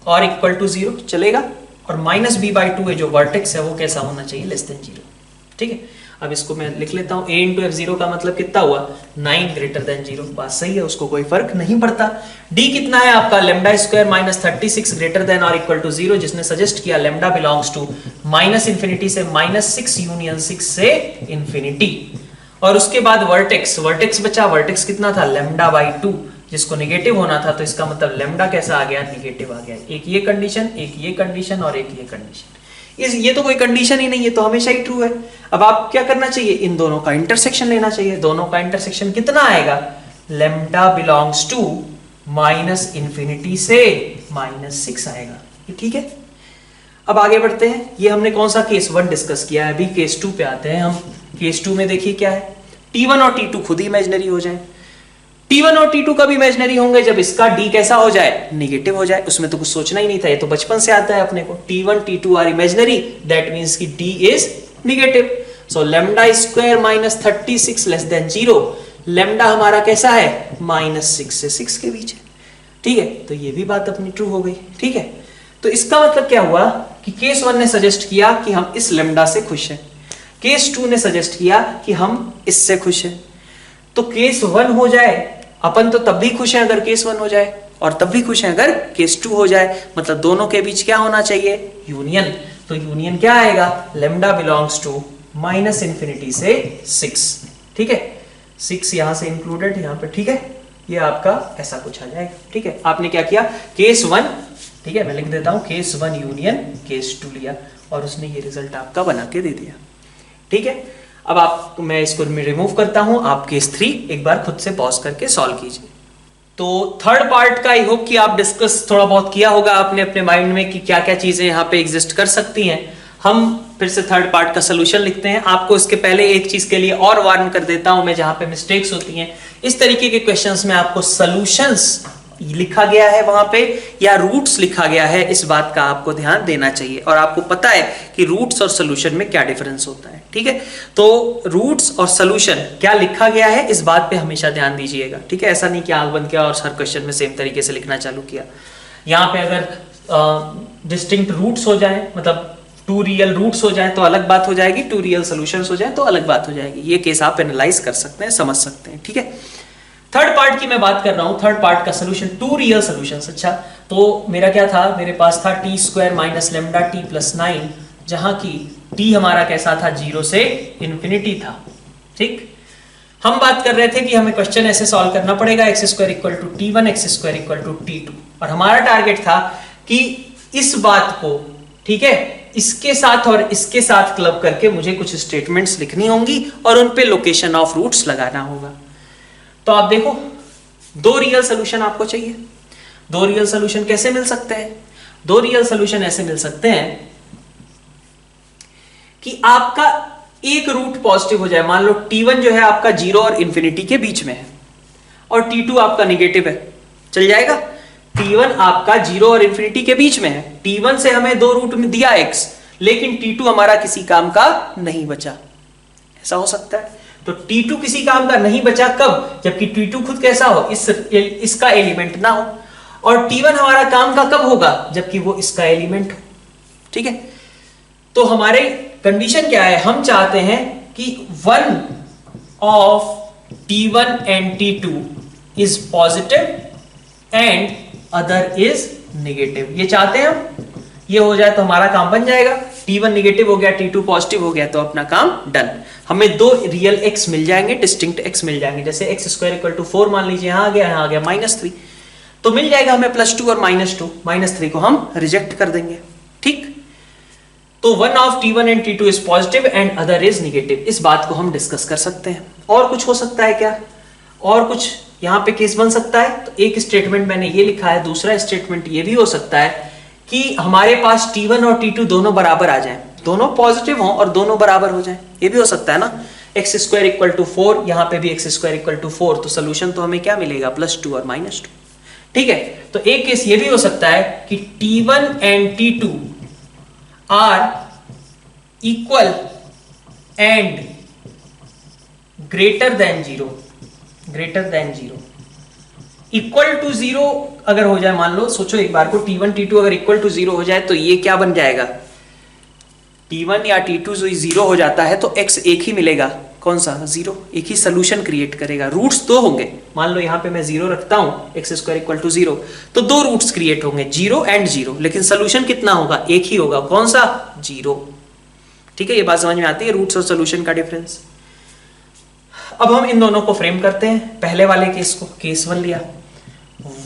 और इक्वल टू 0 चलेगा, और -b/2 जो वर्टेक्स है वो कैसा होना चाहिए, लेस देन 0। ठीक है, अब इसको मैं लिख लेता हूं, a इंटू एफ 0 का मतलब कितना हुआ, 9 ग्रेटर देन 0। बात सही है, उसको कोई फर्क नहीं पड़ता। d कितना है आपका, लैम्डा स्क्वायर -36 ग्रेटर देन और इक्वल टू 0, जिसने सजेस्ट किया लैम्डा बिलोंग्स टू -इंफिनिटी से -6 यूनियन 6 से इंफिनिटी। और उसके बाद वर्टेक्स बचा, वर्टेक्स कितना था, λ/2, जिसको नेगेटिव होना था, तो इसका मतलब लैम्डा कैसा आ गया, नेगेटिव आ गया। एक ये कंडीशन, एक ये कंडीशन और एक ये कंडीशन, ये तो कोई कंडीशन ही नहीं है, तो हमेशा ही ट्रू है। अब आप क्या करना चाहिए, इन दोनों का इंटरसेक्शन लेना चाहिए। दोनों का इंटरसेक्शन कितना आएगा, लैम्डा बिलोंग्स टू -इंफिनिटी से -6 आएगा। ठीक है, अब आगे बढ़ते हैं। ये हमने कौन सा केस 1 डिस्कस किया है, अभी केस 2 पे आते हैं हम। केस 2 में देखिए क्या है, T1 और T2 खुद ही इमेजिनरी हो जाए। T1 और T2 कब इमेजिनरी होंगे, जब इसका D कैसा हो जाए, नेगेटिव हो जाए। उसमें तो कुछ सोचना ही नहीं था, ये तो बचपन से आता है अपने को। T1 T2 are imaginary, that means कि D is negative. So lambda square -36 less than 0, lambda हमारा कैसा है, -6 से 6 के बीच है। ठीक है, तो ये भी बात अपनी ट्रू हो गई। ठीक है, तो इसका मतलब क्या हुआ कि केस 1 ने सजेस्ट किया कि हम इस लैम्डा से खुश हैं, केस 2 ने सजेस्ट किया कि हम इससे खुश हैं। तो केस 1 हो जाए, अपन तो तब भी खुश हैं अगर केस 1 हो जाए, और तब भी खुश हैं अगर केस 2 हो जाए। मतलब दोनों के बीच क्या होना चाहिए? यूनियन। तो यूनियन क्या आएगा? लैम्डा बिलोंग्स टू -∞ से 6। ठीक है, 6 यहां से इंक्लूडेड यहां पे। ठीक है, ये आपका ऐसा कुछ आ जाएगा। ठीक है, आपने क्या किया? केस 1, ठीक है मैं लिख देता हूं, केस 1 यूनियन केस 2 लिया, और उसने ये रिजल्ट आपका बना के दे दिया। ठीक है, अब आप, मैं इसको रिमूव करता हूं, आप केस 3 एक बार खुद से पॉज करके सॉल्व कीजिए। तो थर्ड पार्ट का आई होप कि आप डिस्कस थोड़ा बहुत किया होगा आपने अपने माइंड में कि क्या क्या चीजें यहाँ पे एग्जिस्ट कर सकती हैं। हम फिर से थर्ड पार्ट का सोल्यूशन लिखते हैं। आपको इसके पहले एक चीज के लिए और वार्न कर देता हूं मैं, जहां पे मिस्टेक्स होती हैं इस तरीके के क्वेश्चंस में आपको सॉल्यूशंस लिखा गया है वहां पे या रूट्स लिखा गया है, इस बात का आपको ध्यान देना चाहिए। और आपको पता है कि रूट्स और सॉल्यूशन में क्या डिफरेंस होता है। ठीक है, तो रूट्स और सॉल्यूशन क्या लिखा गया है इस बात पे हमेशा ध्यान दीजिएगा। ठीक है, ऐसा नहीं कि आंख बंद किया और हर क्वेश्चन में सेम तरीके से लिखना चालू किया। यहाँ पे अगर डिस्टिंक्ट रूट्स हो जाए, मतलब 2 रियल रूट्स हो जाए तो अलग बात हो जाएगी, 2 रियल सॉल्यूशंस हो जाए तो अलग बात हो जाएगी। ये केस आप एनालाइज कर सकते हैं, समझ सकते हैं। ठीक है, थर्ड पार्ट की मैं बात कर रहा हूं, थर्ड पार्ट का सोल्यूशन 2 रियल सॉल्यूशंस। अच्छा, तो मेरा क्या था? मेरे पास था t² - लैम्डा t + 9, जहां की t हमारा कैसा था? 0 से ∞ था। ठीक, हम बात कर रहे थे कि हमें क्वेश्चन ऐसे सॉल्व करना पड़ेगा, x² = t1, x² = t2, और हमारा टारगेट था कि इस बात को, ठीक है, इसके साथ और इसके साथ क्लब करके मुझे कुछ स्टेटमेंट्स लिखनी होंगी और उन पे लोकेशन ऑफ रूट्स लगाना होगा। तो आप देखो, 2 रियल सॉल्यूशन आपको चाहिए। 2 रियल सॉल्यूशन कैसे मिल सकते हैं? 2 रियल सॉल्यूशन ऐसे मिल सकते हैं कि आपका एक रूट पॉजिटिव हो जाए। मान लो t1 जो है आपका 0 और ∞ के बीच में है और t2 आपका निगेटिव है, चल जाएगा। t1 आपका 0 और ∞ के बीच में है, t1 से हमें 2 रूट में दिया x, लेकिन t2 हमारा किसी काम का नहीं बचा। ऐसा हो सकता है। तो t2 किसी काम का नहीं बचा कब? जबकि t2 खुद कैसा हो? इसका एलिमेंट ना हो। और t1 हमारा काम का कब होगा? जबकि वो इसका एलिमेंट हो। ठीक है, तो हमारे कंडीशन क्या है? हम चाहते हैं कि one of t1 and t2 is positive and other is negative। ये चाहते हैं हम, ये हो जाए तो हमारा काम बन जाएगा। t1 निगेटिव हो गया, t2 पॉजिटिव हो गया, तो अपना काम डन। हमें 2 रियल x मिल जाएंगे, डिस्टिंक्ट x मिल जाएंगे। जैसे x² = 4 मान लीजिए, यहां आ गया -3, तो मिल जाएगा हमें +2 और -2। -3 को हम रिजेक्ट कर देंगे। ठीक, तो one of t1 and t2 is positive and other is negative। इस बात को हम डिस्कस कर सकते हैं। और कुछ हो सकता है क्या? और कुछ यहां पे केस बन सकता है। तो एक स्टेटमेंट मैंने ये लिखा है, दूसरा स्टेटमेंट ये भी हो सकता है कि हमारे पास t1 और t2 दोनों बराबर आ जाएं, दोनों पॉजिटिव हों और दोनों बराबर हो जाएं। ये भी हो सकता है ना। x² = 4, यहां पे भी x² = 4, तो सोल्यूशन तो हमें क्या मिलेगा? +2 और -2। ठीक है, तो एक केस ये भी हो सकता है कि t1 and t2 are equal and greater than 0, equal to 0 अगर हो जाए, मान लो, सोचो एक बार को, t1 t2 अगर इक्वल टू 0 हो जाए तो ये क्या बन जाएगा? t1 या t2 जो 0 हो जाता है तो x एक ही मिलेगा। कौन सा? 0। एक ही सोल्यूशन क्रिएट करेगा। रूट्स 2 होंगे। मान लो यहां पे मैं 0 रखता हूं, x² = 0, तो 2 रूट्स क्रिएट होंगे, 0 and 0, लेकिन सोल्यूशन कितना होगा? एक ही होगा। कौन सा? 0। ठीक है, ये बात समझ में आती है, रूट्स और सोल्यूशन का डिफरेंस। अब हम इन दोनों को फ्रेम करते हैं। पहले वाले केस को केस 1 लिया,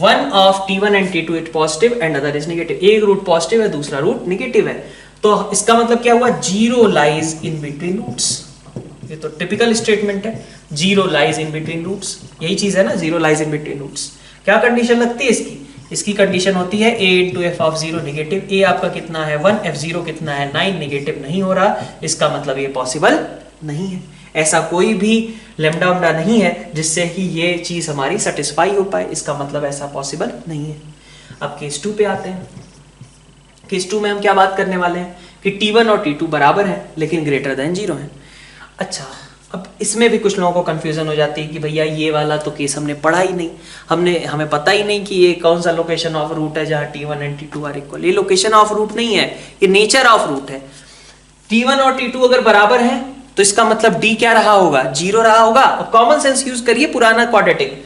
one of t1 and t2 is positive and other is negative। एक रूट पॉजिटिव है, दूसरा रूट नेगेटिव है, तो इसका मतलब क्या हुआ? 0 lies in between roots। ये तो टिपिकल स्टेटमेंट है, 0 lies in between roots। यही चीज है ना, 0 lies in between roots। क्या कंडीशन लगती है इसकी? इसकी कंडीशन होती है a × f(0) नेगेटिव। a आपका कितना है? 1, f(0) कितना है? 9, नेगेटिव नहीं हो रहा, इसका मतलब ये पॉसिबल नहीं है। ऐसा कोई भी लैम्डा नहीं है जिससे कि ये चीज हमारी सेटिस्फाई हो पाए, इसका मतलब ऐसा पॉसिबल नहीं है। अब केस 2 पे आते हैं। केस 2 में हम क्या बात करने वाले हैं कि t1 और t2 बराबर है लेकिन ग्रेटर देन 0 है। अच्छा, अब इसमें भी कुछ लोगों को कंफ्यूजन हो जाती है कि भैया ये वाला तो केस हमने पढ़ा ही नहीं, हमें पता ही नहीं कि ये कौन सा लोकेशन ऑफ रूट है जहां t1 and t2 are equal. ये लोकेशन ऑफ रूट नहीं है, ये नेचर ऑफ रूट है। t1 और t2 अगर बराबर हैं तो इसका मतलब डी क्या रहा होगा, 0 रहा होगा। अब कॉमन सेंस यूज करिए, पुराना क्वाड्रेटिक,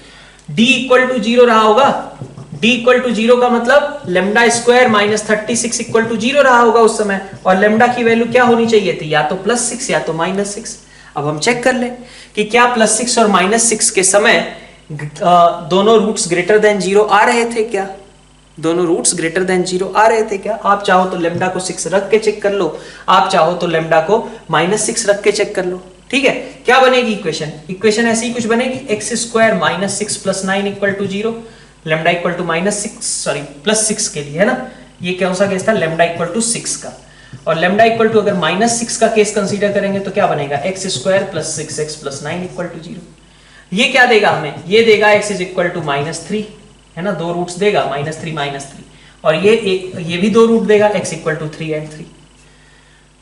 डी इक्वल टू 0 रहा होगा। डी इक्वल टू 0 का मतलब lambda square minus 36 equal to 0 रहा होगा उस समय, और लेमडा की वैल्यू क्या होनी चाहिए थी, या तो +6 या तो -6। अब हम चेक कर लें कि क्या +6 और -6 के समय दोनों रूट्स ग्रेटर देन 0 आ रहे थे क्या, दोनों रूट्स ग्रेटर देन 0 आ रहे थे क्या। आप चाहो तो लेमडा को 6 रख के चेक कर लो, आप चाहो तो लेमडा को -6 रख के चेक कर लो, ठीक है। क्या बनेगी इक्वेशन, इक्वेशन ऐसी कुछ बनेगी, x square minus 6 plus 9 equal to 0, lambda equal to +6 के लिए है ना, ये कौन सा केस था, लेमडा इक्वल टू 6 का। और लेमडा इक्वल टू अगर -6 का केस कंसीडर करेंगे तो क्या बनेगा, x square plus 6x plus 9 equal to 0। ये क्या देगा हमें, ये देगा x इज इक्वल टू -3 है ना, दो रूट्स देगा -3 और ये भी दो रूट देगा, x इक्वल टू 3 and 3।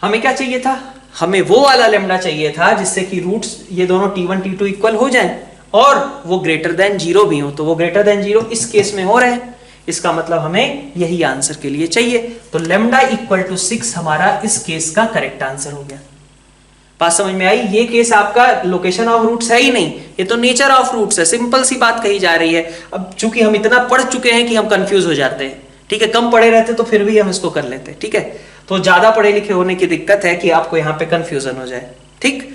हमें क्या चाहिए था, हमें वो वाला लेमडा चाहिए था जिससे कि रूट्स ये दोनों t1 t2 इक्वल हो जाएं और वो ग्रेटर देन 0 भी हो, तो वो ग्रेटर देन 0 इस केस में हो रहे हैं, इसका मतलब हमें यही आंसर के लिए चाहिए। तो लेमडा इक्वल टू 6 हमारा इस केस का करेक्ट आंसर हो गया। बात समझ में आई, ये केस आपका लोकेशन ऑफ रूट्स है ही नहीं, ये तो नेचर ऑफ रूट्स है, सिंपल सी बात कही जा रही है। अब चूंकि हम इतना पढ़ चुके हैं कि हम कंफ्यूज हो जाते हैं, ठीक है, कम पढ़े रहते तो फिर भी हम इसको कर लेते हैं, ठीक है। तो ज्यादा पढ़े लिखे होने की दिक्कत है कि आपको यहाँ पे कंफ्यूजन हो जाए, ठीक।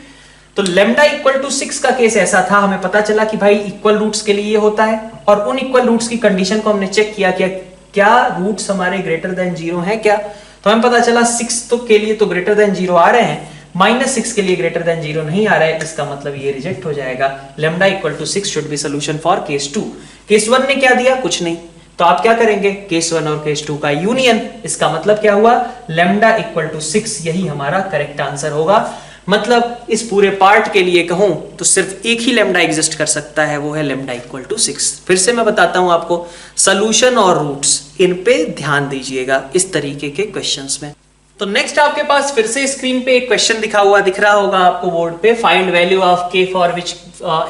तो लेमडा इक्वल टू 6 का केस ऐसा था, हमें पता चला कि भाई इक्वल रूट्स के लिए होता है, और उन इक्वल रूट्स की कंडीशन को हमने चेक किया क्या रूट्स हमारे ग्रेटर देन 0 है क्या, तो हमें पता चला 6 तो के लिए तो ग्रेटर देन 0 आ रहे हैं, -6 के लिए ग्रेटर देन 0 नहीं आ रहा है, इसका मतलब ये रिजेक्ट हो जाएगा। Lambda equal to 6 should be solution for case 2। Case 1 ने क्या दिया, कुछ नहीं, तो आप क्या करेंगे, केस 1 और केस 2 का यूनियन, इसका मतलब क्या हुआ, लेमडा इक्वल टू 6, यही हमारा करेक्ट आंसर होगा। मतलब इस पूरे पार्ट के लिए कहूं तो सिर्फ एक ही लेमडा एग्जिस्ट कर सकता है, वो है लेमडा इक्वल टू 6। फिर से मैं बताता हूं आपको, सोल्यूशन और रूट्स, इन पे ध्यान दीजिएगा इस तरीके के क्वेश्चंस में। तो नेक्स्ट आपके पास फिर से स्क्रीन पे एक क्वेश्चन दिख रहा होगा आपको बोर्ड पे, find value of k for which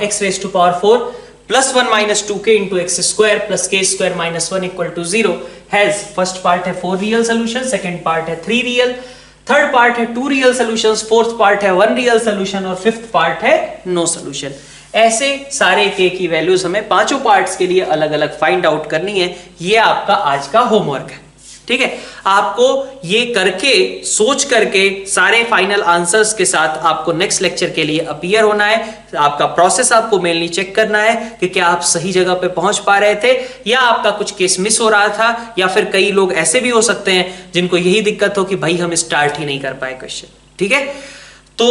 x raise to power 4 plus 1 minus 2k into x square plus k square minus 1 equal to 0 has, first part है 4 रियल सोल्यूशन, सेकंड पार्ट है 3 रियल, थर्ड पार्ट है 2 रियल सॉल्यूशंस, फोर्थ पार्ट है 1 रियल सॉल्यूशन और फिफ्थ पार्ट है नो सॉल्यूशन। ऐसे सारे k की वैल्यूज हमें पांचों पार्ट्स के लिए अलग अलग फाइंड आउट करनी है। ये आपका आज का होमवर्क है, ठीक है। आपको ये करके, सोच करके, सारे फाइनल आंसर्स के साथ आपको नेक्स्ट लेक्चर के लिए अपीयर होना है। आपका प्रोसेस आपको मेनली चेक करना है कि क्या आप सही जगह पे पहुंच पा रहे थे या आपका कुछ केस मिस हो रहा था, या फिर कई लोग ऐसे भी हो सकते हैं जिनको यही दिक्कत हो कि भाई हम स्टार्ट ही नहीं कर पाए क्वेश्चन, ठीक है। तो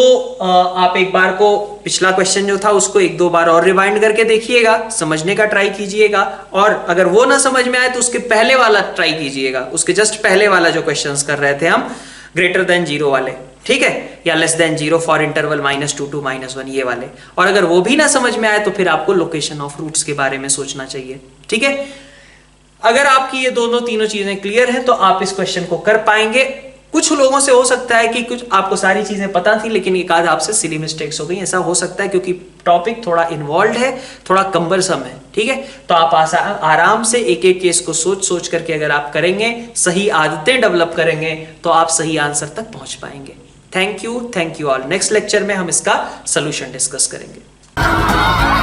आप एक बार को पिछला क्वेश्चन जो था उसको 1-2 बार और रिवाइंड करके देखिएगा, समझने का ट्राई कीजिएगा, और अगर वो ना समझ में आए तो उसके पहले वाला ट्राई कीजिएगा, उसके जस्ट पहले वाला जो क्वेश्चंस कर रहे थे हम ग्रेटर देन 0 वाले, ठीक है, या less than 0 for interval -2 to -1, ये वाले। और अगर वो भी ना समझ में आए तो फिर आपको लोकेशन ऑफ रूट्स के बारे में सोचना चाहिए, ठीक है। अगर आपकी ये दोनों तीनों चीजें क्लियर है तो आप इस क्वेश्चन को कर पाएंगे। कुछ लोगों से हो सकता है कि कुछ आपको सारी चीजें पता थी लेकिन एक आध आपसे सिली मिस्टेक्स हो गई, ऐसा हो सकता है क्योंकि टॉपिक थोड़ा इन्वॉल्व है, थोड़ा कम्बरसम है, ठीक है। तो आप आराम से एक एक केस को सोच करके अगर आप करेंगे, सही आदतें डेवलप करेंगे तो आप सही आंसर तक पहुंच पाएंगे। Thank you all. Next lecture में हम इसका सोल्यूशन डिस्कस करेंगे।